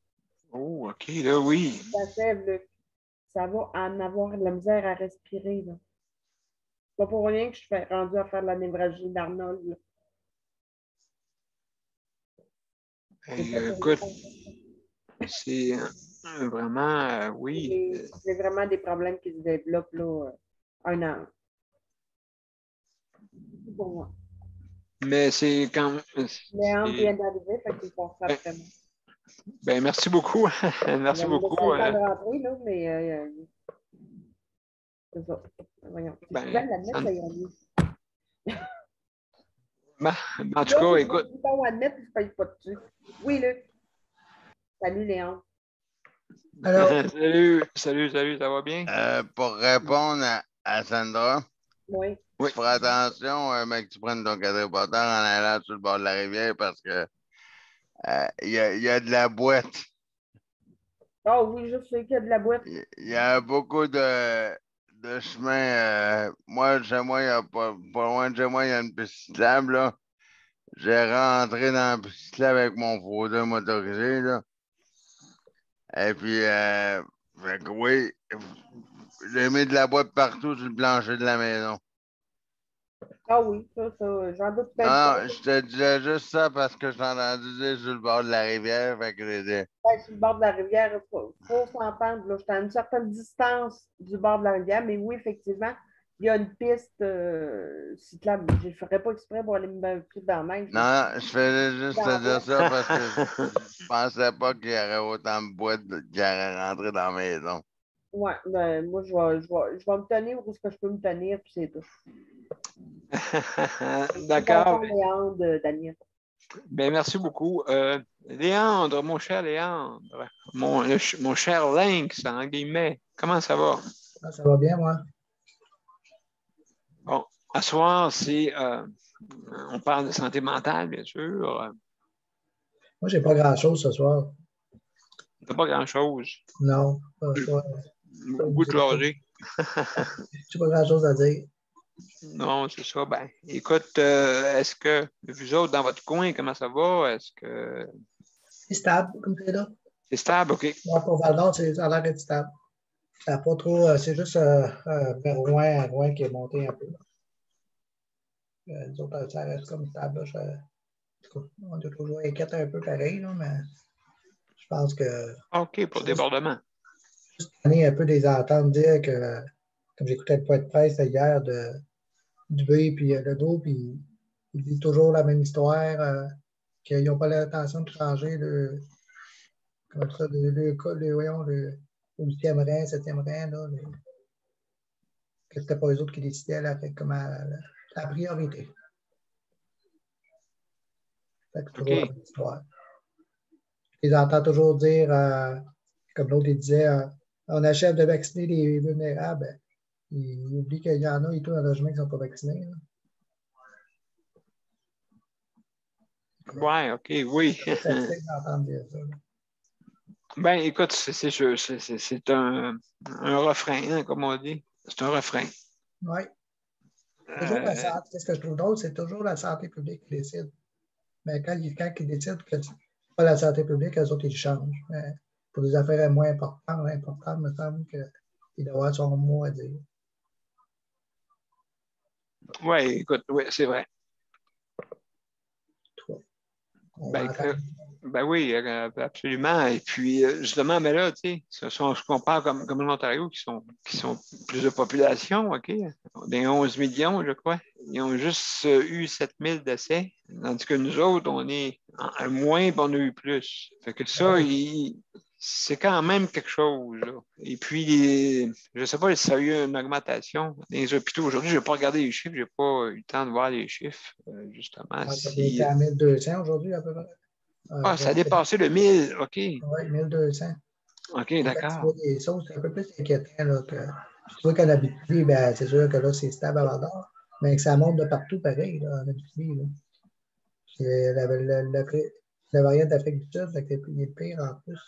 B: Oh, OK, là, oui.
C: Ça va en avoir de la misère à respirer. Là. C'est pas pour rien que je suis rendue à faire de la névralgie d'Arnold.
B: Écoute, c'est vraiment, oui.
C: J'ai vraiment des problèmes qui se développent là, un an. C'est pour moi.
B: Mais c'est quand même.
C: Léandre vient d'arriver, fait qu'il faut faire après moi.
B: Ben, merci beaucoup. Merci beaucoup.
C: Il va de rentrer, là, mais c'est ça. Voyons. Si
B: ben,
C: tu veux l'admettre, ça y est.
B: En tout cas, écoute.
C: Je ne admettre, je ne paye pas dessus. Oui, Luc. Salut, Léon.
D: Alors,
B: Salut, ça va bien?
A: Pour répondre à Sandra,
C: oui.
A: Tu feras attention, mec, que tu prennes ton quadriporteur en allant sur le bord de la rivière parce que y a de la boîte.
C: Oh oui, je sais qu'il y a de la boîte.
A: Il y a beaucoup de chemins. Moi, chez moi, il y a pas loin de chez moi, il y a une piste cyclable, là. J'ai rentré dans la piste cyclable avec mon fauteuil motorisé, là. Et puis, fait que oui, j'ai mis de la boîte partout sur le plancher de la maison.
C: Ah oui, ça, j'en doute même
A: Non,
C: pas.
A: je te disais juste ça parce que je t'ai entendu dire sur le bord de la rivière. Fait que j'ai dit.
C: Ouais, sur le bord de la rivière, il faut s'entendre. Là, j'étais à une certaine distance du bord de la rivière, mais oui, effectivement, il y a une piste cyclable. Je ne ferais pas exprès pour aller me mettre dans la neige.
A: Non, je faisais juste te dire ça parce que je pensais pas qu'il y aurait autant de boîtes qui auraient rentré dans la maison.
C: Oui, ben, moi, je vais me tenir où est-ce que je peux me tenir, puis c'est tout.
B: D'accord.
C: Daniel.
B: Ben, merci beaucoup. Léandre, mon cher Léandre, mon cher Lynx, en guillemets, comment ça va?
F: Ça va bien, moi.
B: Bon, à soir, on parle de santé mentale, bien sûr.
F: Moi, j'ai pas grand-chose ce soir.
B: T'as pas grand-chose.
F: Non, pas
B: beaucoup de jaser.
F: J'ai pas grand-chose à dire.
B: Non, c'est ça. Ben, écoute, est-ce que vous autres, dans votre coin, comment ça va? Est-ce que.
F: C'est stable, comme c'est là.
B: C'est stable, OK.
F: Moi, pour Val-d'Or, ça a l'air d'être stable. Ça n'a pas trop. C'est juste vers Rouen qui est monté un peu. Les autres, ça reste comme stable. On est toujours inquiète un peu pareil, là, mais je pense que.
B: OK, pour le débordement.
F: Juste donner un peu des ententes dire que, comme j'écoutais le point de presse hier de Dubé puis Legault, puis ils disent toujours la même histoire, qu'ils n'ont pas l'intention de changer le 8e rang, 7e rang, là, que c'était pas eux autres qui décidaient là, comment la priorité. Fait que c'est
B: OK.
F: toujours la même histoire. Ils entendent toujours dire, comme l'autre il disait, on achève de vacciner les vulnérables. Ben, il oublie qu'il y en a et tout dans le logement qui ne sont pas vaccinés. Là.
B: Ouais, OK, oui.
F: C'est fatigué d'entendre dire ça. Là.
B: Ben, écoute, c'est sûr, c'est un refrain, hein, comme on dit. C'est un refrain.
F: Oui. Toujours la
B: Euh,
F: santé. C'est ce que je trouve drôle, c'est toujours la santé publique qui décide. Mais quand ils décident que c'est pas la santé publique, eux autres, ils changent. Mais pour des affaires moins importantes, il me semble qu'il doit avoir son mot à dire.
B: oui, écoute, oui, c'est vrai.
F: Toi. On
B: Ben,
F: va attendre.
B: ben oui, absolument. Et puis, justement, mais là, tu sais, si on se compare comme l'Ontario, qui sont plus de population, OK, des 11 millions, je crois, ils ont juste eu 7000 décès, tandis que nous autres, on est moins, puis on a eu plus. Fait que ça, c'est quand même quelque chose, là. Et puis, je ne sais pas si ça a eu une augmentation dans les hôpitaux aujourd'hui. Je n'ai pas regardé les chiffres, je n'ai pas eu le temps de voir les chiffres, justement.
F: Ça doit être à 1200 aujourd'hui, à peu près.
B: Ah, ça a dépassé le 1000, OK.
F: Oui, 1200.
B: OK,
F: Et quand tu
B: d'accord.
F: vois des sauces, c'est un peu plus inquiétant. Là, que, tu vois qu'en Abitibi, ben, c'est sûr que là, c'est stable à Val-d'Or, mais que ça monte de partout pareil, là, en Abitibi. Là. C'est la variante d'Afrique du Sud, fait que il est pire en plus.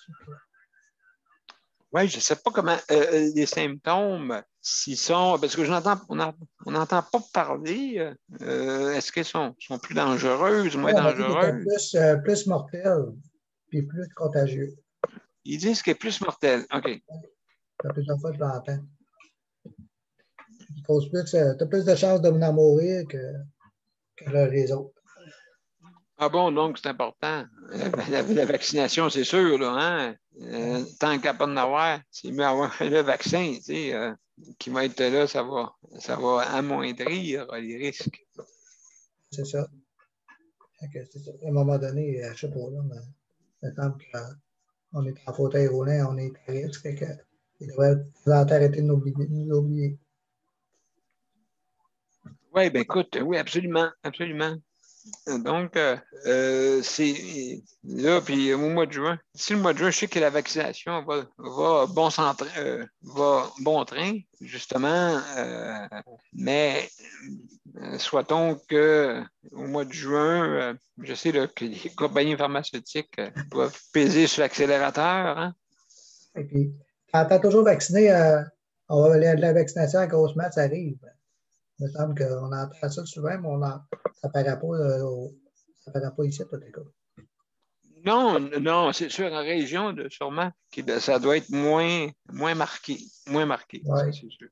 B: Oui, je ne sais pas comment les symptômes, s'ils sont. Parce que on n'entend pas parler. Est-ce qu'elles sont plus dangereuses, moins
F: On a dit qu'il était
B: dangereuses?
F: plus mortel, puis plus contagieux.
B: Ils disent qu'elle est plus mortelle. OK.
F: La plusieurs fois, je l'entends. Tu as plus de chances de m'en mourir que les autres.
B: Ah bon, donc c'est important. La vaccination, c'est sûr, là, hein? Tant qu'à pas en avoir, c'est mieux avoir le vaccin, tu sais, qui va être là, ça va amoindrir les risques.
F: C'est ça. C'est ça. À un moment donné, je ne sais pas, là, mais il me semble qu'on est en fauteuil roulant, on est à risque, fait que ils devraient arrêter de nous oublier.
B: Oui, ben écoute, oui, absolument, absolument. Donc, c'est là, puis au mois de juin. D'ici le mois de juin, je sais que la vaccination va bon train, justement, mais souhaitons qu'au mois de juin, je sais là, que les compagnies pharmaceutiques doivent peser sur l'accélérateur. Hein?
F: Et puis, quand tu es toujours vacciné, on va aller de la vaccination à grosse masse arrive. Il me semble qu'on entend ça souvent, mais ça ne paraît pas ici, peut-être.
B: Non, non, c'est sûr, en région, sûrement, ça doit être moins marqué. Moins marqué, ça,
F: Oui.
B: c'est sûr.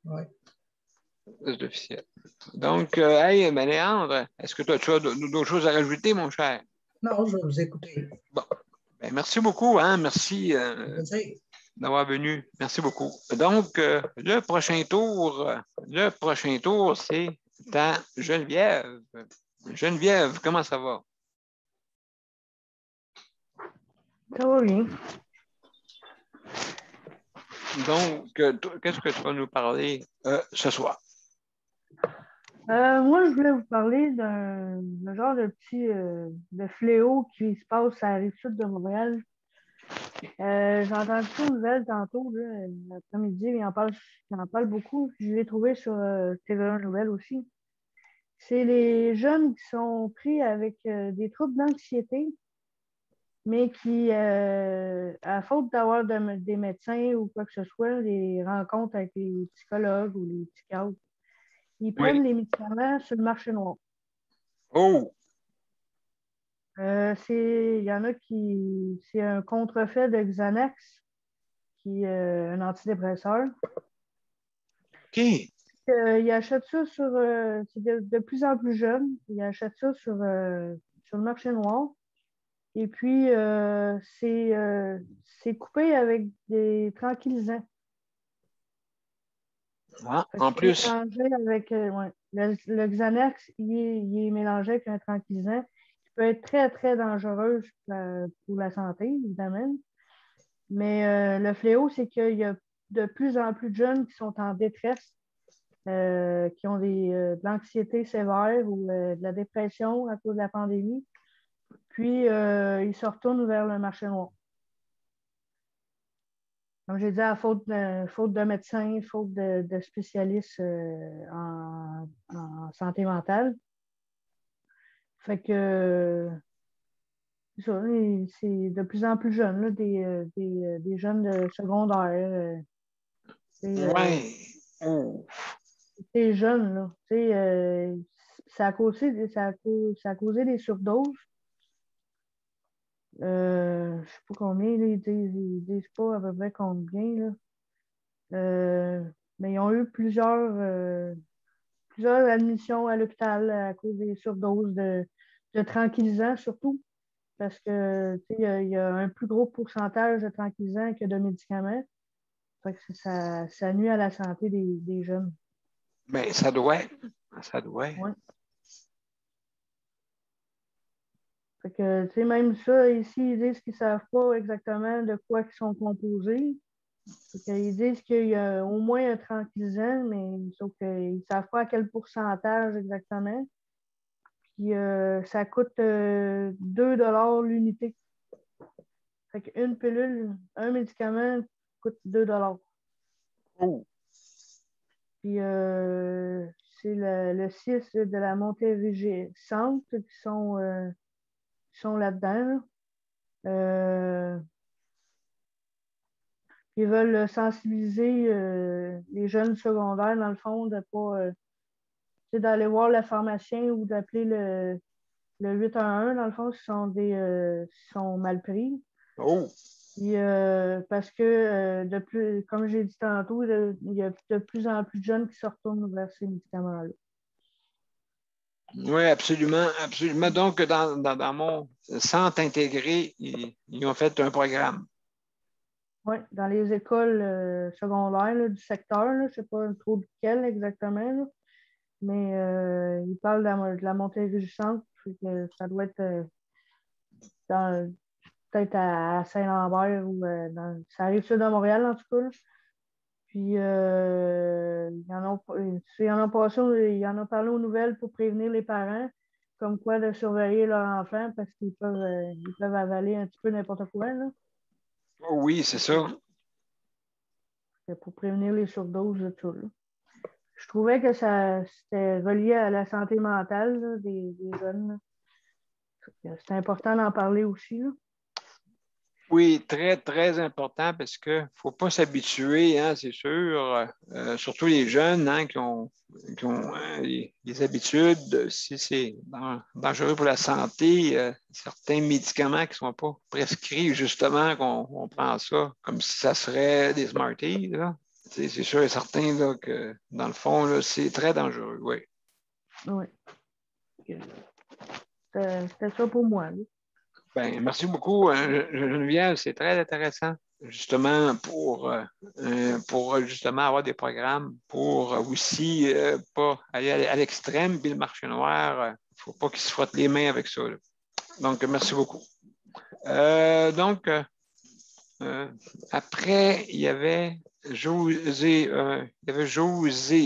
F: Oui.
B: C'est officiel. Donc, hey, ben, Léandre, est-ce que tu as d'autres choses à rajouter, mon cher?
F: Non, je vais vous écouter.
B: Bon, ben, merci beaucoup, hein? Merci d'avoir venu. Merci beaucoup. Donc, le prochain tour, c'est à Geneviève. Geneviève, comment ça va?
D: Ça va bien.
B: Donc, qu'est-ce que tu vas nous parler ce soir?
D: Moi, je voulais vous parler d'un genre de petit de fléau qui se passe à la rive-sud de Montréal. J'ai entendu ça aux nouvelles tantôt, là, l'après-midi, il en parle beaucoup. Je l'ai trouvé sur TVA Nouvelles aussi. C'est les jeunes qui sont pris avec des troubles d'anxiété, mais qui, à faute d'avoir des médecins ou quoi que ce soit, les rencontres avec les psychologues ou les psychiatres, ils
B: Oui.
D: prennent les médicaments sur le marché noir.
B: Oh!
D: Il y en a qui. C'est un contrefait de Xanax, qui est un antidépresseur.
B: OK.
D: Ils achètent ça sur. C'est de plus en plus jeune. Ils achètent ça sur le marché noir. Et puis, c'est coupé avec des tranquillisants.
B: Ah, en plus.
D: Mélangé avec, ouais. Le Xanax, il est mélangé avec un tranquillisant qui peut être très, très dangereux pour la santé, évidemment. Mais le fléau, c'est qu'il y a de plus en plus de jeunes qui sont en détresse, qui ont de l'anxiété sévère ou de la dépression à cause de la pandémie. Puis, il se retourne vers le marché noir. Comme j'ai dit, à faute de médecins, faute de spécialistes en santé mentale. Fait que c'est ça, c'est de plus en plus jeune, là, des jeunes de secondaire.
B: Ouais.
D: C'est jeune, là. Ça a causé des surdoses. Je ne sais pas combien, là, ils disent pas à peu près combien, là. Mais ils ont eu plusieurs admissions à l'hôpital à cause des surdoses de tranquillisants, surtout, parce que il y a un plus gros pourcentage de tranquillisants que de médicaments. Fait que ça nuit à la santé des jeunes.
B: Mais ça doit. Ça doit.
D: Ouais. Fait que, même ça, ici, ils disent qu'ils ne savent pas exactement de quoi ils sont composés. Ils disent qu'il y a au moins un tranquillisant, mais sauf qu'ils ne savent pas à quel pourcentage exactement. Puis ça coûte 2 $ l'unité. Fait qu'une pilule, un médicament coûte 2 $.
B: Oh.
D: Puis c'est le 6 de la Montérégie-Centre qui sont là-dedans. Ils veulent sensibiliser les jeunes secondaires, dans le fond, de pas d'aller voir le pharmacien ou d'appeler le 811, dans le fond, s'ils sont mal pris.
B: Oh.
D: Puis, parce que, comme j'ai dit tantôt, il y a de plus en plus de jeunes qui se retournent vers ces médicaments-là.
B: Oui, absolument, absolument. Donc, dans mon centre intégré, ils ont fait un programme.
D: Oui, dans les écoles secondaires là, du secteur, je ne sais pas trop de quel exactement, là, mais ils parlent de la Montérégie-Centre, ça doit être peut-être à Saint-Lambert ou ça arrive sud de Montréal, en tout cas. Là. Puis, il y en a parlé aux nouvelles pour prévenir les parents, comme quoi de surveiller leur enfant parce qu'ils peuvent avaler un petit peu n'importe quoi. Là.
B: Oh, oui, c'est ça.
D: C'est pour prévenir les surdoses de tout. Là. Je trouvais que c'était relié à la santé mentale là, des jeunes. C'est important d'en parler aussi. Là.
B: Oui, très, très important parce qu'il ne faut pas s'habituer, hein, c'est sûr, surtout les jeunes hein, qui ont des habitudes, si c'est dangereux pour la santé, certains médicaments qui ne sont pas prescrits, justement, qu'on prend ça comme si ça serait des Smarties. Là. C'est sûr et certain là, que, dans le fond, là, c'est très dangereux, oui.
D: Oui. C'était ça pour moi. Là.
B: Ben, merci beaucoup, Geneviève. C'est très intéressant, justement, pour justement avoir des programmes pour aussi pas aller à l'extrême, puis le marché noir, il ne faut pas qu'ils se frottent les mains avec ça. Là. Donc, merci beaucoup. Après, il y avait José.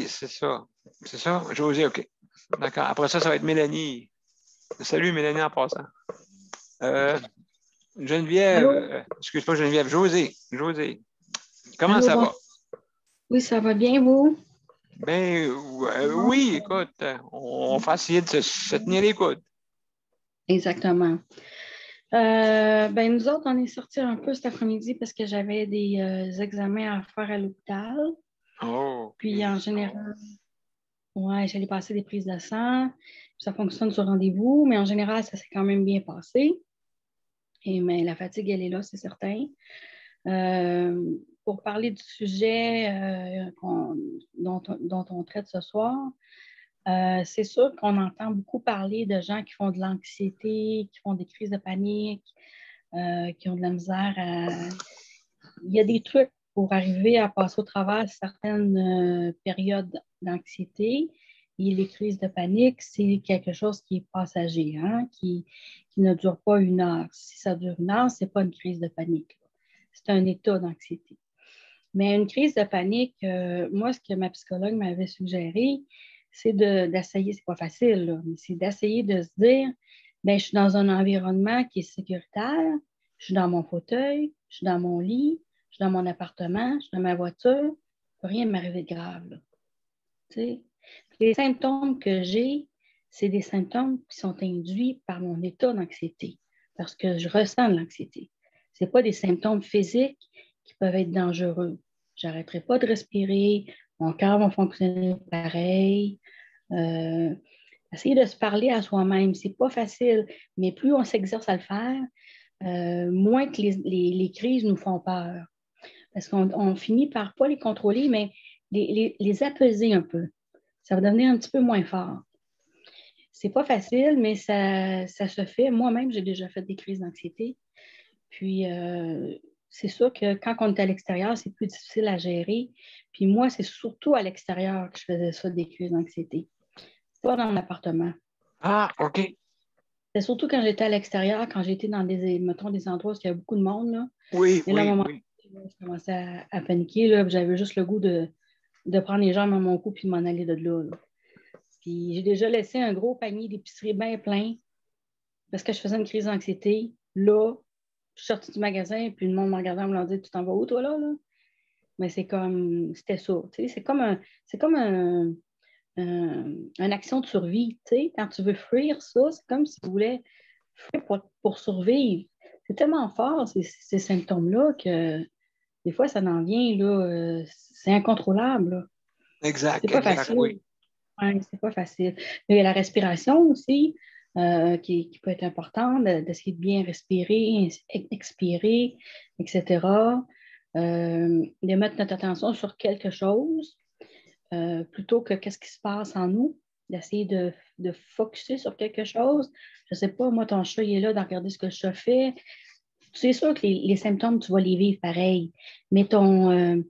B: C'est ça. C'est ça? José, OK. D'accord. Après ça va être Mélanie. Salut, Mélanie, en passant. Geneviève, excuse-moi Geneviève, José. Comment
G: Allô,
B: ça va?
G: Oui, ça va bien, vous?
B: Ben oui, écoute, on va essayer de se tenir les coudes.
G: Exactement. Nous autres, on est sortis un peu cet après-midi parce que j'avais des examens à faire à l'hôpital.
B: Oh.
G: Puis en général, ouais, j'allais passer des prises de sang. Ça fonctionne sur rendez-vous, mais en général, ça s'est quand même bien passé. Mais la fatigue, elle est là, c'est certain. Pour parler du sujet dont on traite ce soir, c'est sûr qu'on entend beaucoup parler de gens qui font de l'anxiété, qui font des crises de panique, qui ont de la misère Il y a des trucs pour arriver à passer au travers certaines périodes d'anxiété. Et les crises de panique, c'est quelque chose qui est passager, hein, qui ne dure pas 1 heure. Si ça dure 1 heure, ce n'est pas une crise de panique. C'est un état d'anxiété. Mais une crise de panique, moi, ce que ma psychologue m'avait suggéré, c'est d'essayer, c'est pas facile, là, mais c'est d'essayer de se dire, bien, je suis dans un environnement qui est sécuritaire. Je suis dans mon fauteuil, je suis dans mon lit, je suis dans mon appartement, je suis dans ma voiture. Il ne peut rien m'arriver de grave, là. Tu sais? Les symptômes que j'ai, c'est des symptômes qui sont induits par mon état d'anxiété, parce que je ressens de l'anxiété. Ce n'est pas des symptômes physiques qui peuvent être dangereux. Je n'arrêterai pas de respirer, mon cœur va fonctionner pareil. Essayer de se parler à soi-même, c'est pas facile, mais plus on s'exerce à le faire, moins que les crises nous font peur. Parce qu'on finit par pas les contrôler, mais les apaiser un peu. Ça va devenir un petit peu moins fort. C'est pas facile, mais ça se fait. Moi-même, j'ai déjà fait des crises d'anxiété. Puis, c'est sûr que quand on est à l'extérieur, c'est plus difficile à gérer. Puis moi, c'est surtout à l'extérieur que je faisais ça, des crises d'anxiété. Pas dans mon appartement.
B: Ah, OK.
G: C'est surtout quand j'étais à l'extérieur, quand j'étais dans mettons, des endroits où il y a beaucoup de monde. Là.
B: Oui,
G: Et là, à un
B: oui,
G: moment
B: oui.
G: donné, je commençais à paniquer. Là, j'avais juste le goût de prendre les jambes à mon cou puis de m'en aller de là. Puis j'ai déjà laissé un gros panier d'épicerie bien plein parce que je faisais une crise d'anxiété. Là, je suis sortie du magasin, puis le monde me regardait en me disant, tu t'en vas où, toi, là? Mais c'était ça. Tu sais, c'est comme une action de survie. Tu sais, quand tu veux fuir ça, c'est comme si tu voulais fuir pour survivre. C'est tellement fort, ces symptômes-là, que des fois, ça en vient, là, c'est incontrôlable. Là.
B: Exact,
G: C'est pas
B: exact,
G: facile.
B: oui.
G: Ouais, c'est pas facile. Il y a la respiration aussi, qui peut être importante, d'essayer de bien respirer, expirer, etc. De mettre notre attention sur quelque chose plutôt que qu'est-ce qui se passe en nous, d'essayer de focusser sur quelque chose. Je ne sais pas, moi, ton chat, il est là, de regarder ce que le chat fait. C'est sûr que les symptômes, tu vas les vivre pareil, mais je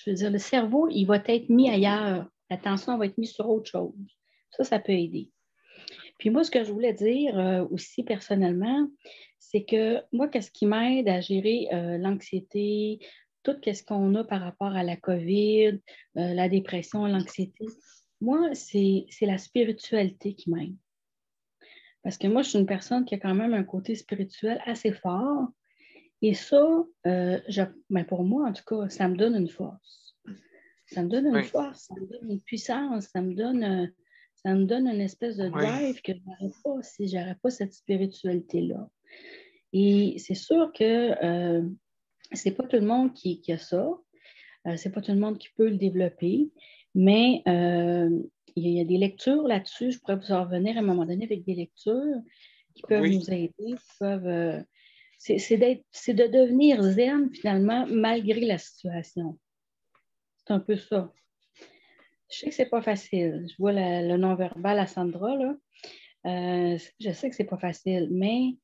G: veux dire, le cerveau, il va être mis ailleurs. L'attention va être mise sur autre chose. Ça peut aider. Puis moi, ce que je voulais dire aussi personnellement, c'est que moi, qu'est-ce qui m'aide à gérer l'anxiété, tout ce qu'on a par rapport à la COVID, la dépression, l'anxiété, moi, c'est la spiritualité qui m'aide. Parce que moi, je suis une personne qui a quand même un côté spirituel assez fort. Et ça, ben pour moi, en tout cas, ça me donne une force. Ça me donne une force, ça me donne une puissance, ça me donne une espèce de drive que je n'aurais pas si je n'aurais pas cette spiritualité-là. Et c'est sûr que ce n'est pas tout le monde qui a ça. Ce n'est pas tout le monde qui peut le développer. Mais il y a des lectures là-dessus. Je pourrais vous en revenir à un moment donné avec des lectures qui peuvent nous aider, qui peuvent... c'est de devenir zen, finalement, malgré la situation. C'est un peu ça. Je sais que c'est pas facile. Je vois le non-verbal à Sandra, là. Je sais que c'est pas facile, mais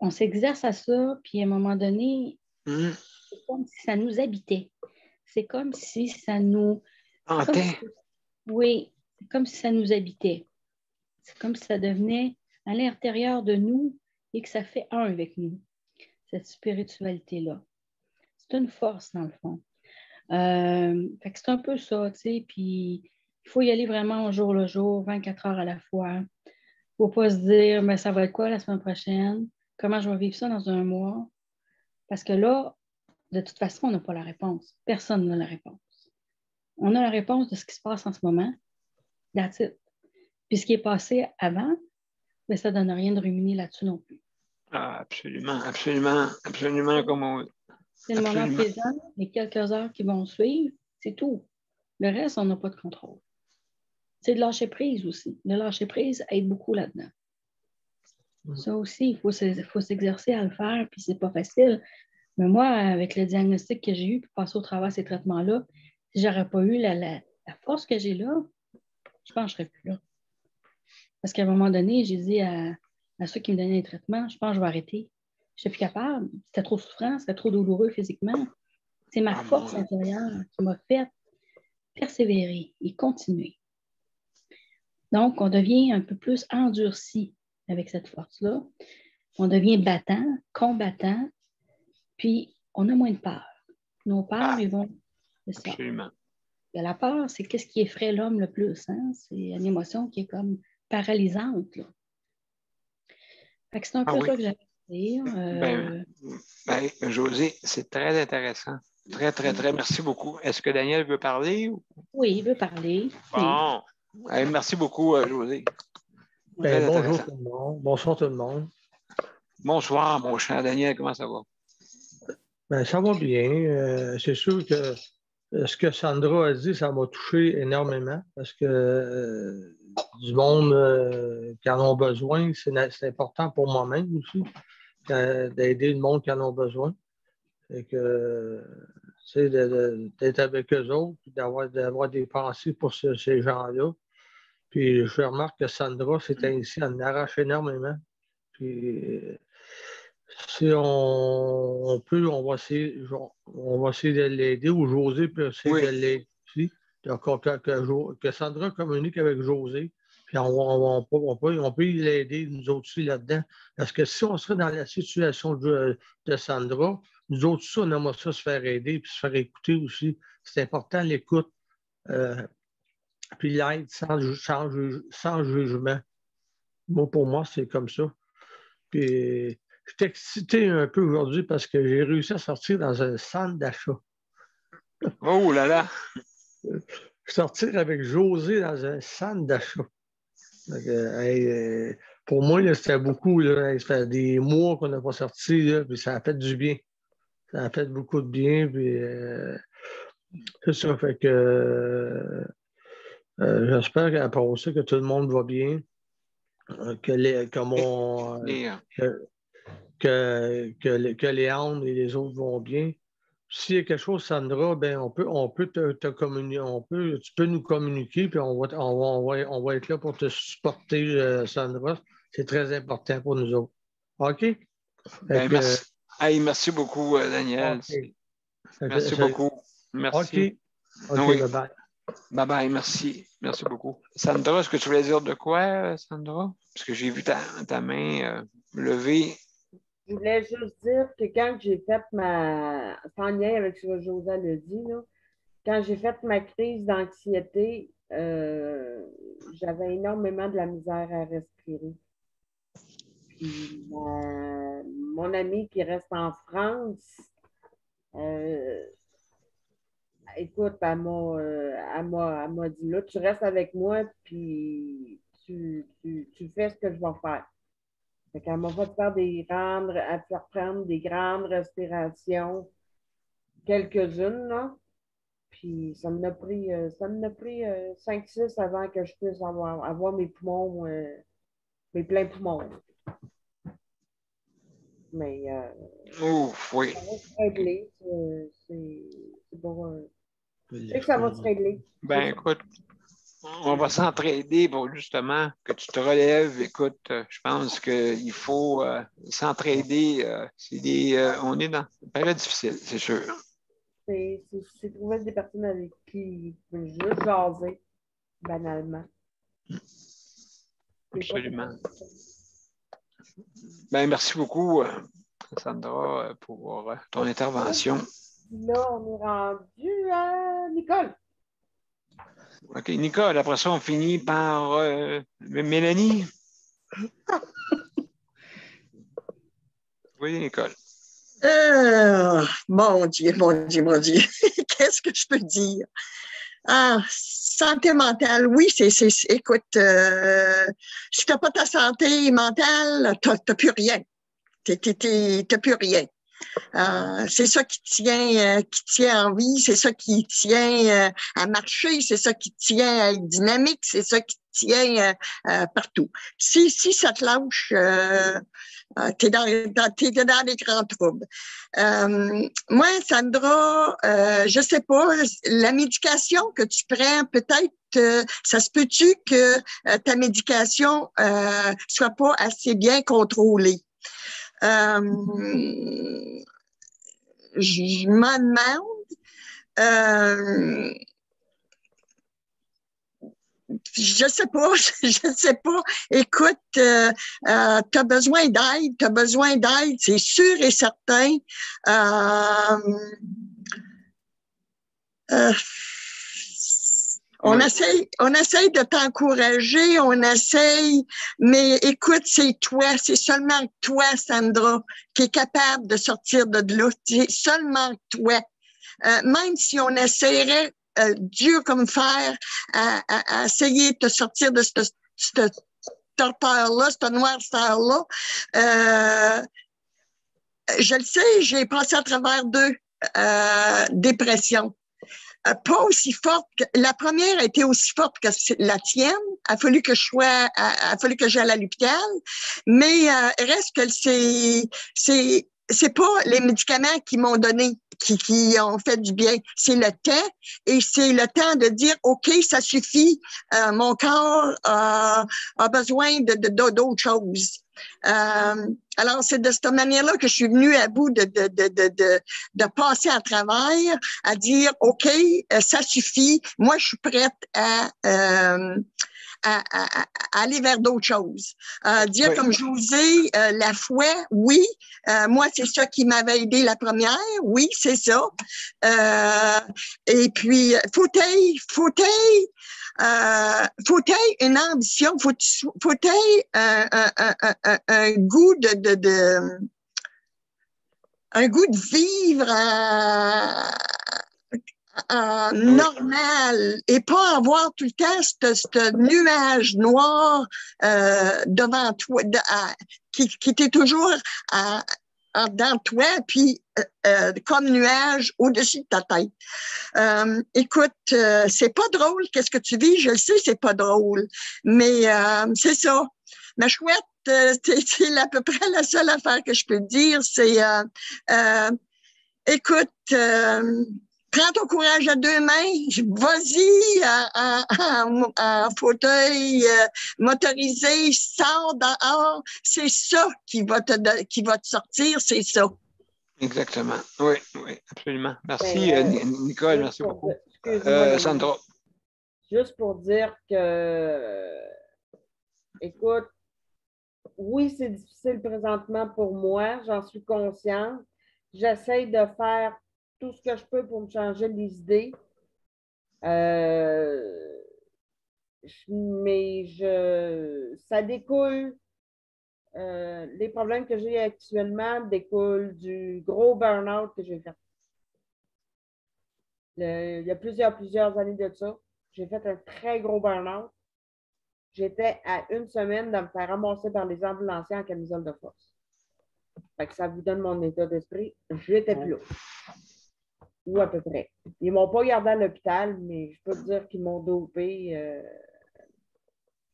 G: on s'exerce à ça, puis à un moment donné, c'est comme si ça nous habitait. C'est comme si ça nous... Oui, c'est comme si ça nous habitait. C'est comme si ça devenait à l'intérieur de nous et que ça fait un avec nous, cette spiritualité-là. C'est une force, dans le fond. Fait que c'est un peu ça, tu sais, puis il faut y aller vraiment au jour le jour, 24 heures à la fois. Il ne faut pas se dire, mais ça va être quoi la semaine prochaine? Comment je vais vivre ça dans un mois? Parce que là, de toute façon, on n'a pas la réponse. Personne n'a la réponse. On a la réponse de ce qui se passe en ce moment. That's it. Puis ce qui est passé avant, mais ça ne donne rien de ruminer là-dessus non plus.
B: Ah, absolument, absolument, absolument comme on...
G: C'est le moment présent, les quelques heures qui vont suivre, c'est tout. Le reste, on n'a pas de contrôle. C'est de lâcher prise aussi. Le lâcher prise aide beaucoup là-dedans. Ça aussi, il faut s'exercer à le faire, puis c'est pas facile. Mais moi, avec le diagnostic que j'ai eu, puis passer au travers de ces traitements-là, si j'aurais pas eu la force que j'ai là, je pense que je serais plus là. Parce qu'à un moment donné, j'ai dit à ceux qui me donnaient les traitements, je pense que je vais arrêter. Je n'étais plus capable. C'était trop souffrant, c'était trop douloureux physiquement. C'est ma force intérieure qui m'a fait persévérer et continuer. Donc, on devient un peu plus endurci avec cette force-là. On devient battant, combattant, puis on a moins de peur. Nos peurs, ils vont... C'est ça.
B: Absolument.
G: Et la peur, c'est qu'est-ce qui effraie l'homme le plus. Hein? C'est une émotion qui est comme paralysante. Là. Fait que c'est un
B: Ah
G: peu
B: oui.
G: ça que j'avais à dire.
B: José, c'est très intéressant. Très, très, très. Merci beaucoup. Est-ce que Daniel veut parler?
G: Oui, il veut parler.
B: Bon. Merci beaucoup, José.
H: Ben, bonjour tout le monde. Bonsoir tout le monde.
B: Bonsoir, mon cher Daniel. Comment ça va?
H: Ben, ça va bien. C'est sûr que ce que Sandra a dit, ça m'a touché énormément parce que du monde qui en ont besoin, c'est important pour moi-même aussi d'aider le monde qui en ont besoin. Et que, tu sais, d'être avec eux autres, puis d'avoir des pensées pour ces gens-là. Puis je remarque que Sandra s'est initiée, elle en arrache énormément. Puis si on peut, on va essayer de l'aider, ou José peut essayer de l'aider aussi. Donc, que Sandra communique avec José, puis on peut l'aider, nous autres aussi, là-dedans. Parce que si on serait dans la situation de Sandra, nous autres aussi, on aimerait ça se faire aider, puis se faire écouter aussi. C'est important, l'écoute. Puis l'aide sans jugement. Moi, pour moi, c'est comme ça. Puis je suis excité un peu aujourd'hui parce que j'ai réussi à sortir dans un centre d'achat.
B: Oh là là!
H: Sortir avec José dans un centre d'achat. Pour moi, là, c'était beaucoup. Là, ça fait des mois qu'on n'a pas sorti, là, puis ça a fait du bien. Ça a fait beaucoup de bien. Puis, c'est ça. Fait que j'espère qu'après ça, que tout le monde va bien. Que Léandre et les autres vont bien. S'il y a quelque chose, Sandra, ben on peut te communiquer, tu peux nous communiquer, puis on va être là pour te supporter, Sandra. C'est très important pour nous autres. OK?
B: Merci. Merci beaucoup, Daniel.
H: Okay.
B: Merci beaucoup. Merci.
H: OK,
B: oui.
H: bye-bye.
B: Bye-bye, merci. Merci beaucoup. Sandra, est-ce que tu voulais dire de quoi, Sandra? Parce que j'ai vu ta main levée.
C: Je voulais juste dire que quand j'ai fait sans lien avec ce que José l'a dit, là, quand j'ai fait ma crise d'anxiété, j'avais énormément de la misère à respirer. Puis mon amie qui reste en France, écoute, elle m'a dit, là, tu restes avec moi, puis tu fais ce que je vais faire. Fait qu'elle m'a fait faire prendre des grandes respirations, quelques-unes, là. Puis ça m'a pris 5-6 avant que je puisse avoir mes poumons, mes pleins poumons. Mais
B: oui.
C: ça va se régler. C'est bon. Je sais que ça va se régler.
B: Ben écoute, on va s'entraider pour justement que tu te relèves. Écoute, je pense qu'il faut s'entraider. On est dans une période difficile, c'est sûr.
C: C'est trouver des personnes avec qui juste jaser, banalement.
B: Absolument. Ben, merci beaucoup, Sandra, pour ton intervention.
C: Là, on est rendu à Nicole.
B: OK, Nicole, après ça, on finit par Mélanie. Oui, Nicole.
E: Mon Dieu. Qu'est-ce que je peux dire? Santé mentale, oui, écoute, si t'as pas ta santé mentale, t'as plus rien. T'as plus rien. C'est ça qui tient en vie, c'est ça qui tient à marcher, c'est ça qui tient à être dynamique, c'est ça qui tient partout. Si ça te lâche, t'es dans les grands troubles. Moi, Sandra, je sais pas, la médication que tu prends, peut-être, ça se peut-tu que ta médication soit pas assez bien contrôlée? Je m'en demande. Je sais pas. Écoute, t'as besoin d'aide, c'est sûr et certain. On
B: Oui.
E: essaye de t'encourager, on essaye, mais écoute, c'est seulement toi, Sandra, qui est capable de sortir de là. C'est seulement toi. Même si on essaierait Dieu comme fer à essayer de te sortir de cette torpeur-là, cette noirceur-là, je le sais, j'ai passé à travers 2 dépressions. Pas aussi forte la première a été aussi forte que la tienne. Il a fallu que j'aille à l'hôpital. Mais reste que c'est pas les médicaments qui m'ont donné qui ont fait du bien. C'est le temps et c'est le temps de dire OK, ça suffit. Mon corps a besoin d'autres choses. Alors, c'est de cette manière-là que je suis venue à bout de passer à travers, à dire, OK, ça suffit. Moi, je suis prête à aller vers d'autres choses. Dire, oui. Comme José, la foi, oui. Moi, c'est ça qui m'avait aidé la première. Oui, c'est ça. Et puis, faut-il une ambition, faut-il un goût un goût de vivre normal et pas avoir tout le temps ce nuage noir devant toi qui était toujours dans toi puis comme nuage au-dessus de ta tête. Écoute, c'est pas drôle qu'est-ce que tu vis, je le sais, c'est pas drôle, mais c'est ça. Ma chouette, c'est à peu près la seule affaire que je peux te dire, c'est écoute, prends ton courage à 2 mains, vas-y en fauteuil motorisé, sors dehors, c'est ça qui va te sortir, c'est ça.
B: Exactement. Oui, absolument. Merci, Nicole, merci beaucoup. Sandra.
C: Juste pour dire que, écoute, oui, c'est difficile présentement pour moi, j'en suis consciente. J'essaie de faire tout ce que je peux pour me changer les idées. Mais ça découle. Les problèmes que j'ai actuellement découlent du gros burn-out que j'ai fait. Il y a plusieurs années de ça, j'ai fait un très gros burn-out. J'étais à 1 semaine de me faire ramasser par les ambulanciers en camisole de force. Fait que ça vous donne mon état d'esprit. Je n'étais plus là. Ou à peu près. Ils ne m'ont pas gardé à l'hôpital, mais je peux te dire qu'ils m'ont dopé.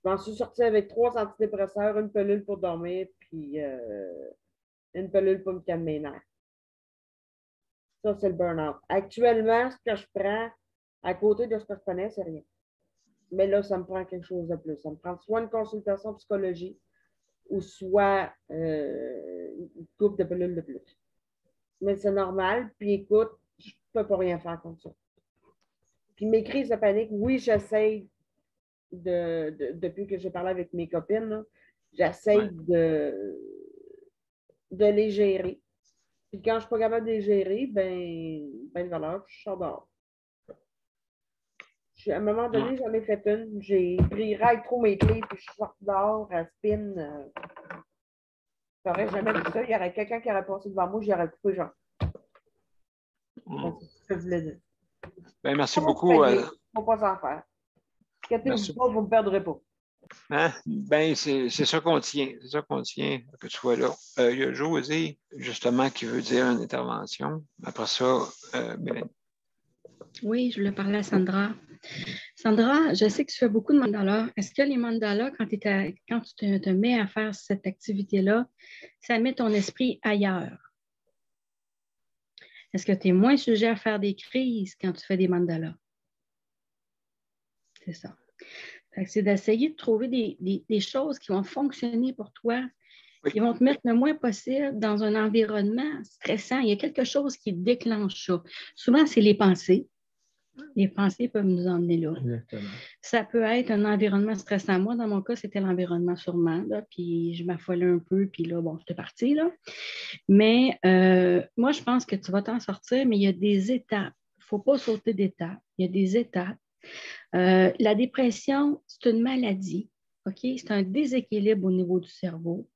C: Je m'en suis sortie avec 3 antidépresseurs, 1 pilule pour dormir, puis 1 pilule pour me calmer les nerfs. Ça, c'est le burn-out. Actuellement, ce que je prends, à côté de ce que je prenais, c'est rien. Mais là, ça me prend quelque chose de plus. Ça me prend soit une consultation psychologique ou soit une coupe de pilules de plus. Mais c'est normal. Puis écoute, je ne peux pas rien faire contre ça. Puis mes crises de panique, oui, j'essaie depuis que j'ai parlé avec mes copines, j'essaie de les gérer. Puis quand je ne suis pas capable de les gérer, ben voilà, je sors dehors. À un moment donné, j'en ai fait une. J'ai pris ride trop mes clés, puis je suis sortie dehors à spin. J'aurais jamais vu ça. Il y aurait quelqu'un qui aurait passé devant moi, j'y aurais coupé genre. C'est ce que je voulais dire.
B: Ben, merci beaucoup.
C: Il ne faut pas s'en faire. Inquiétez-vous pas, vous ne me perdrez pas.
B: Hein? Ben, c'est ça qu'on tient. C'est ça qu'on tient, que tu sois là. Il y a José, justement, qui veut dire une intervention. Après ça, Mélanie.
G: Oui, je voulais parler à Sandra. Sandra, je sais que tu fais beaucoup de mandalas. Est-ce que les mandalas, quand tu te mets à faire cette activité-là, ça met ton esprit ailleurs? Est-ce que tu es moins sujet à faire des crises quand tu fais des mandalas? C'est ça. C'est d'essayer de trouver des choses qui vont fonctionner pour toi, qui vont te mettre le moins possible dans un environnement stressant. Il y a quelque chose qui déclenche ça. Souvent, c'est les pensées. Les pensées peuvent nous emmener là.
H: Exactement.
G: Ça peut être un environnement stressant. Moi, dans mon cas, c'était l'environnement sûrement. Là, puis je m'affolais un peu, puis là, bon, j'étais partie. Là. Mais moi, je pense que tu vas t'en sortir, mais il y a des étapes. Il ne faut pas sauter d'étapes. Il y a des étapes. La dépression, c'est une maladie, OK? C'est un déséquilibre au niveau du cerveau.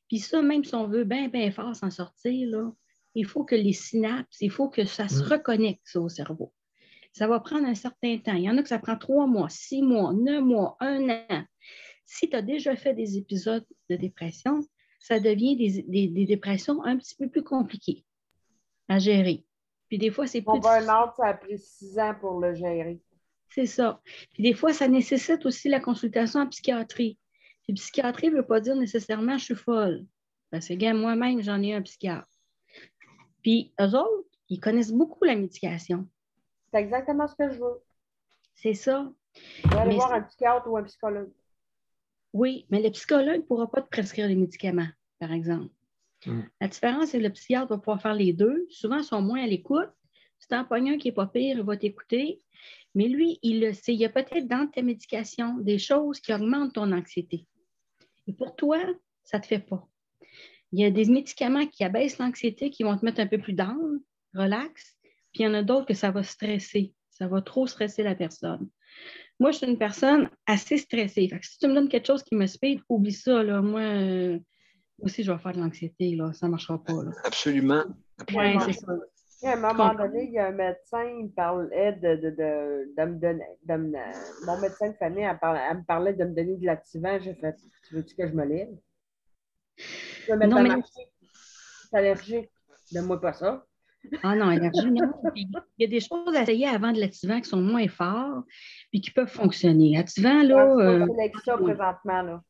G: Puis ça, même si on veut bien, bien fort s'en sortir, là, il faut que les synapses, il faut que ça se reconnecte ça, au cerveau. Ça va prendre un certain temps. Il y en a que ça prend 3 mois, 6 mois, 9 mois, 1 an. Si tu as déjà fait des épisodes de dépression, ça devient des dépressions un petit peu plus compliquées à gérer. Puis des fois, c'est plus
C: Mon
G: difficile.
C: burn-out, ça a pris 6 ans pour le gérer.
G: C'est ça. Puis des fois, ça nécessite aussi la consultation en psychiatrie. Puis psychiatrie ne veut pas dire nécessairement je suis folle. Parce que, gars, moi-même, j'en ai un psychiatre. Puis eux autres, ils connaissent beaucoup la médication.
C: C'est exactement ce que je veux.
G: C'est ça.
C: Je vais aller
G: Mais
C: voir un psychiatre ou un psychologue.
G: oui, mais le psychologue ne pourra pas te prescrire des médicaments, par exemple. La différence, c'est que le psychiatre va pouvoir faire les deux. Souvent, ils sont moins à l'écoute. Si tu en pognes un qui n'est pas pire, il va t'écouter. Mais lui, il le sait. Il y a peut-être dans tes médications des choses qui augmentent ton anxiété. Et pour toi, ça ne te fait pas. Il y a des médicaments qui abaissent l'anxiété, qui vont te mettre un peu plus down, relax. Puis il y en a d'autres que ça va stresser. Ça va trop stresser la personne. Moi, je suis une personne assez stressée. Fait que si tu me donnes quelque chose qui me speed, oublie ça. Là. Moi aussi, je vais faire de l'anxiété. Là. Ça ne marchera pas. Là.
B: Absolument.
G: Ouais, c'est ça.
C: À un moment donné, il y a un médecin, il me parlait de me donner. Mon médecin de famille, elle me parlait de me donner de l'activant. J'ai fait, tu veux-tu que je me lève? Je veux mettre
G: Non,
C: à
G: mais
C: marcher. Je suis allergique. Donne-moi pas ça.
G: ah non, énergie, non. Puis, il y a des choses à essayer avant de l'activant qui sont moins forts puis qui peuvent fonctionner. Activant, là.
C: C'est avec ça présentement, là.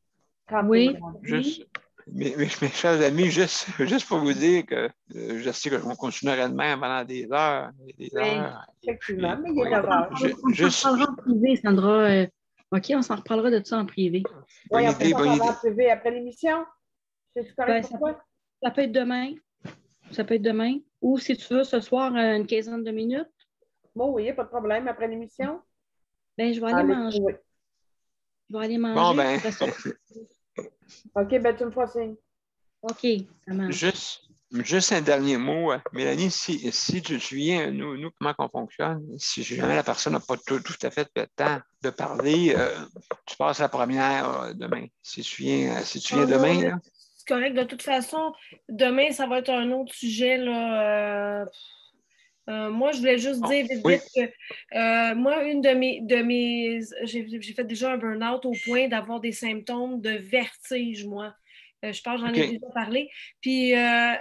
C: 30
G: Oui.
C: milligrams.
B: Juste, mes chers amis, juste pour vous dire que je sais qu'on continuerait de même pendant des heures et des heures.
C: Effectivement, mais il
B: Oui,
C: est 9 heures.
G: On s'en reparlera en privé, Sandra. OK, on s'en reparlera de ça en privé.
C: Oui,
B: bonne
C: on peut
B: idée,
C: s'en
B: bonne
C: parler
B: idée.
C: en privé après l'émission. C'est-tu correct
G: Ben,
C: pour toi?
G: ça peut être demain. Ça peut être demain. Ou si tu veux, ce soir, une quinzaine de minutes.
C: Bon, oui, pas de problème. Après l'émission?
G: Ben, je vais aller
C: Allez,
G: manger.
C: oui.
G: Je vais aller
B: Bon,
G: manger.
B: ben,
G: Après ça.
C: OK, ben tu me feras signe.
G: OK, ça marche.
B: juste un dernier mot. Mélanie, si tu te souviens, nous comment on fonctionne, si jamais la personne n'a pas tout à fait le temps de parler, tu passes la première demain. Si tu viens demain, là.
I: C'est correct. De toute façon, demain, ça va être un autre sujet. Là, moi, je voulais juste dire vite,
B: Oui.
I: vite que moi, une de mes j'ai fait déjà un burn-out au point d'avoir des symptômes de vertige, moi. Je pense que j'en ai déjà parlé. Puis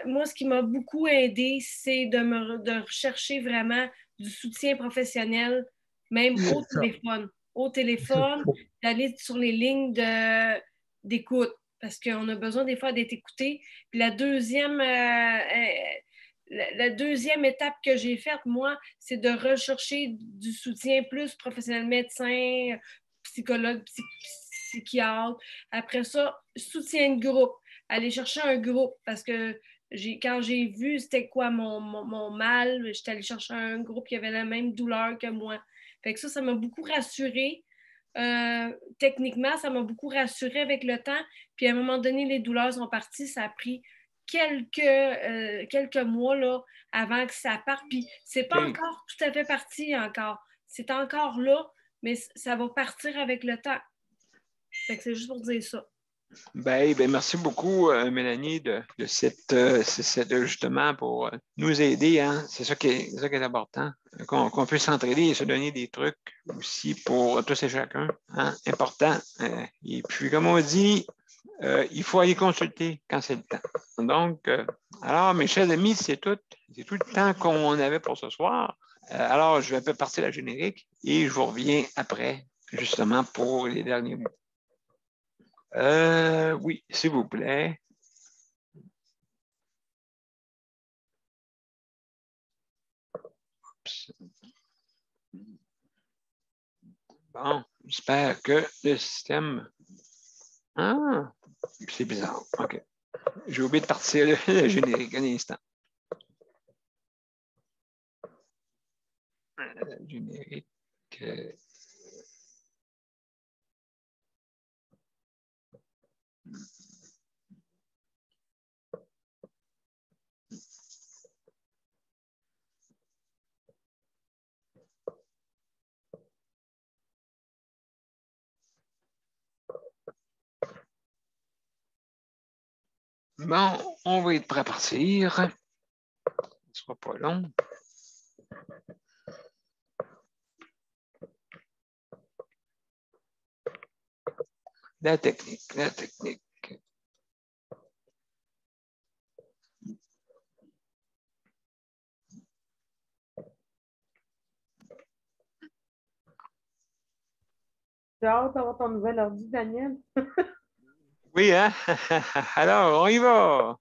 I: moi, ce qui m'a beaucoup aidé, c'est de rechercher vraiment du soutien professionnel, même au téléphone. Au téléphone, d'aller sur les lignes d'écoute, parce qu'on a besoin des fois d'être écouté. Puis la deuxième étape que j'ai faite, moi, c'est de rechercher du soutien plus professionnel, médecin, psychologue, psychiatre. Après ça, soutien de groupe. Aller chercher un groupe parce que quand j'ai vu c'était quoi mon mal, j'étais allée chercher un groupe qui avait la même douleur que moi. Fait que ça m'a beaucoup rassurée. Techniquement, ça m'a beaucoup rassurée avec le temps. Puis à un moment donné, les douleurs sont parties. Ça a pris quelques mois là, avant que ça parte. Puis c'est pas encore tout à fait parti encore. C'est encore là, mais ça va partir avec le temps. Fait que c'est juste pour dire ça.
B: Ben, merci beaucoup, Mélanie, de cette justement pour nous aider. Hein. C'est ça qui est important, qu'on puisse s'entraider et se donner des trucs aussi pour tous et chacun. Hein, important. Et puis, comme on dit, il faut aller consulter quand c'est le temps. Donc, alors, mes chers amis, c'est tout le temps qu'on avait pour ce soir. Alors, je vais partir la générique et je vous reviens après, justement, pour les derniers mots. Oui, s'il vous plaît. Bon, j'espère que le système... Ah, c'est bizarre. OK. J'ai oublié de partir le générique un instant. Le générique... Bon, on va être prêt à partir. Ce ne sera pas long. La technique, la technique.
C: J'ai hâte d'avoir ton nouvel ordi, Daniel.
B: Oui, hein? Alors, on y va.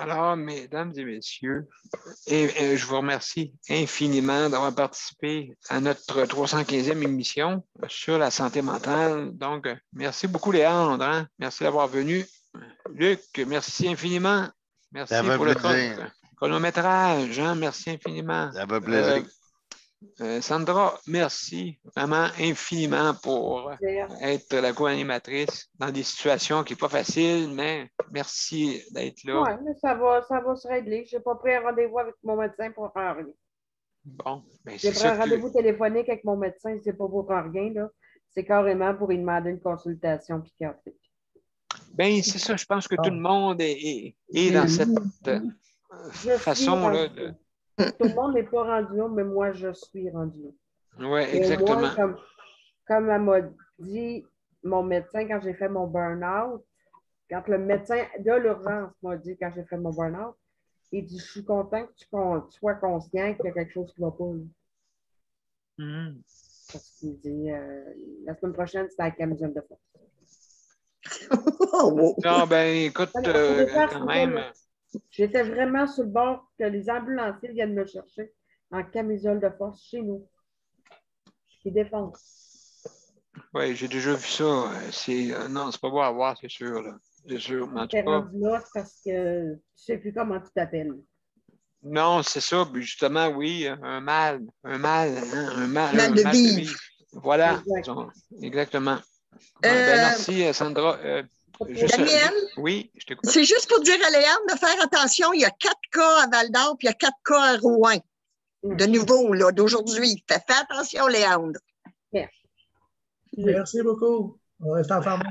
B: Alors, mesdames et messieurs, je vous remercie infiniment d'avoir participé à notre 315e émission sur la santé mentale. Donc, merci beaucoup, Léandre. Hein? Merci d'avoir venu. Luc, merci infiniment. Merci pour le chronométrage. Hein? Merci infiniment.
A: Ça fait plaisir.
B: Sandra, merci vraiment infiniment pour être la co-animatrice dans des situations qui ne sont pas faciles, mais merci d'être là.
C: Oui, mais ça va se régler. Je n'ai pas pris un rendez-vous avec mon médecin pour faire rien.
B: Bon, ben
C: j'ai pris un rendez-vous téléphonique avec mon médecin, c'est pas pour rien, là. C'est carrément pour lui demander une consultation psychiatrique.
B: Bien, c'est ça, je pense que tout le monde est dans cette façon-là.
C: Tout le monde n'est pas rendu là, mais moi, je suis rendu là.
B: Oui, exactement.
C: Moi, comme elle m'a dit, mon médecin, quand j'ai fait mon burn-out, quand le médecin de l'urgence m'a dit, quand j'ai fait mon burn-out, il dit, je suis content que tu sois conscient qu'il y a quelque chose qui ne va pas. Parce qu'il dit, la semaine prochaine, c'est à la camisole de force.
B: Non, ben écoute, quand même...
C: J'étais vraiment sur le bord que les ambulanciers viennent me chercher en camisole de force chez nous. Qui défendent.
B: Oui, j'ai déjà vu ça. Non, c'est pas beau à voir, c'est sûr. Là. C'est sûr. Mais en tout cas...
C: rendu là parce que tu ne sais plus comment tu t'appelles.
B: Non, c'est ça. Puis justement, oui, un mal
E: de vivre.
B: Voilà, exactement. Ben, merci, Sandra.
E: Daniel,
B: oui, je t'écoute.
E: C'est juste pour dire à Léandre de faire attention. Il y a 4 cas à Val-d'Or puis il y a 4 cas à Rouen. De nouveau, là, d'aujourd'hui. Fais attention, Léandre.
F: Merci beaucoup. On reste informés.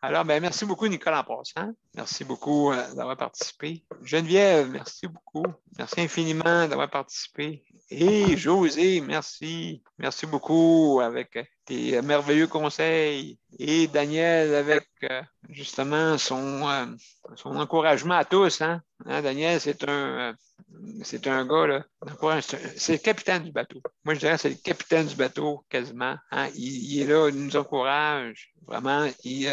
B: Alors, ben, merci beaucoup, Nicole, en passant. Merci beaucoup d'avoir participé. Geneviève, merci beaucoup. Merci infiniment d'avoir participé. Et José, merci. Merci beaucoup avec tes merveilleux conseils. Et Daniel avec justement son encouragement à tous. Hein? Daniel, c'est un gars, là. C'est le capitaine du bateau. Moi, je dirais que c'est le capitaine du bateau, quasiment. Hein? Il est là, il nous encourage. Vraiment, il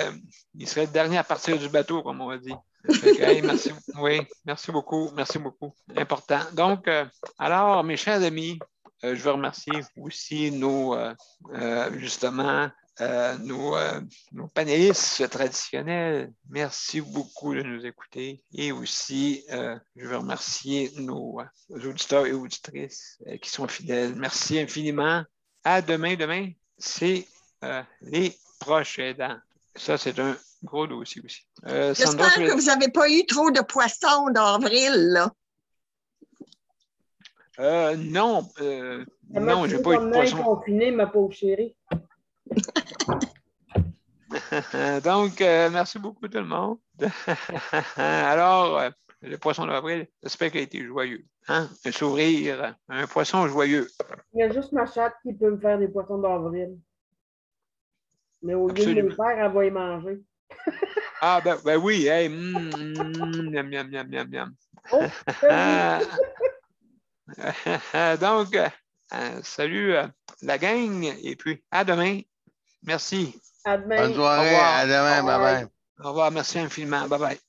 B: serait le dernier à partir du bateau, comme on va dire. Hey, merci. Oui, merci beaucoup. Merci beaucoup. Important. Donc, alors, mes chers amis, je veux remercier aussi nos panélistes traditionnels. Merci beaucoup de nous écouter. Et aussi, je veux remercier nos auditeurs et auditrices qui sont fidèles. Merci infiniment. À demain. Demain, c'est les proches aidants. Ça, c'est un gros dossier aussi.
E: J'espère que vous n'avez pas eu trop de poissons d'avril, là.
B: Non, non, j'ai pas eu de poisson.
C: Confiné, ma pauvre chérie.
B: Donc, merci beaucoup tout le monde. Alors, le poisson d'avril, j'espère qu'il a été joyeux. Hein? Un sourire, un poisson joyeux.
C: Il y a juste ma chatte qui peut me faire des poissons d'avril. Mais au lieu de les faire, elle va y manger.
B: Ah, ben oui. Hey, miam, miam, miam, miam, miam.
C: Oh,
B: Donc, salut la gang et puis à demain. Merci.
C: à
A: Bonne
C: demain.
B: Au
A: soirée,
B: revoir.
A: à demain, bye bye.
B: Au revoir. Merci infiniment. Bye bye.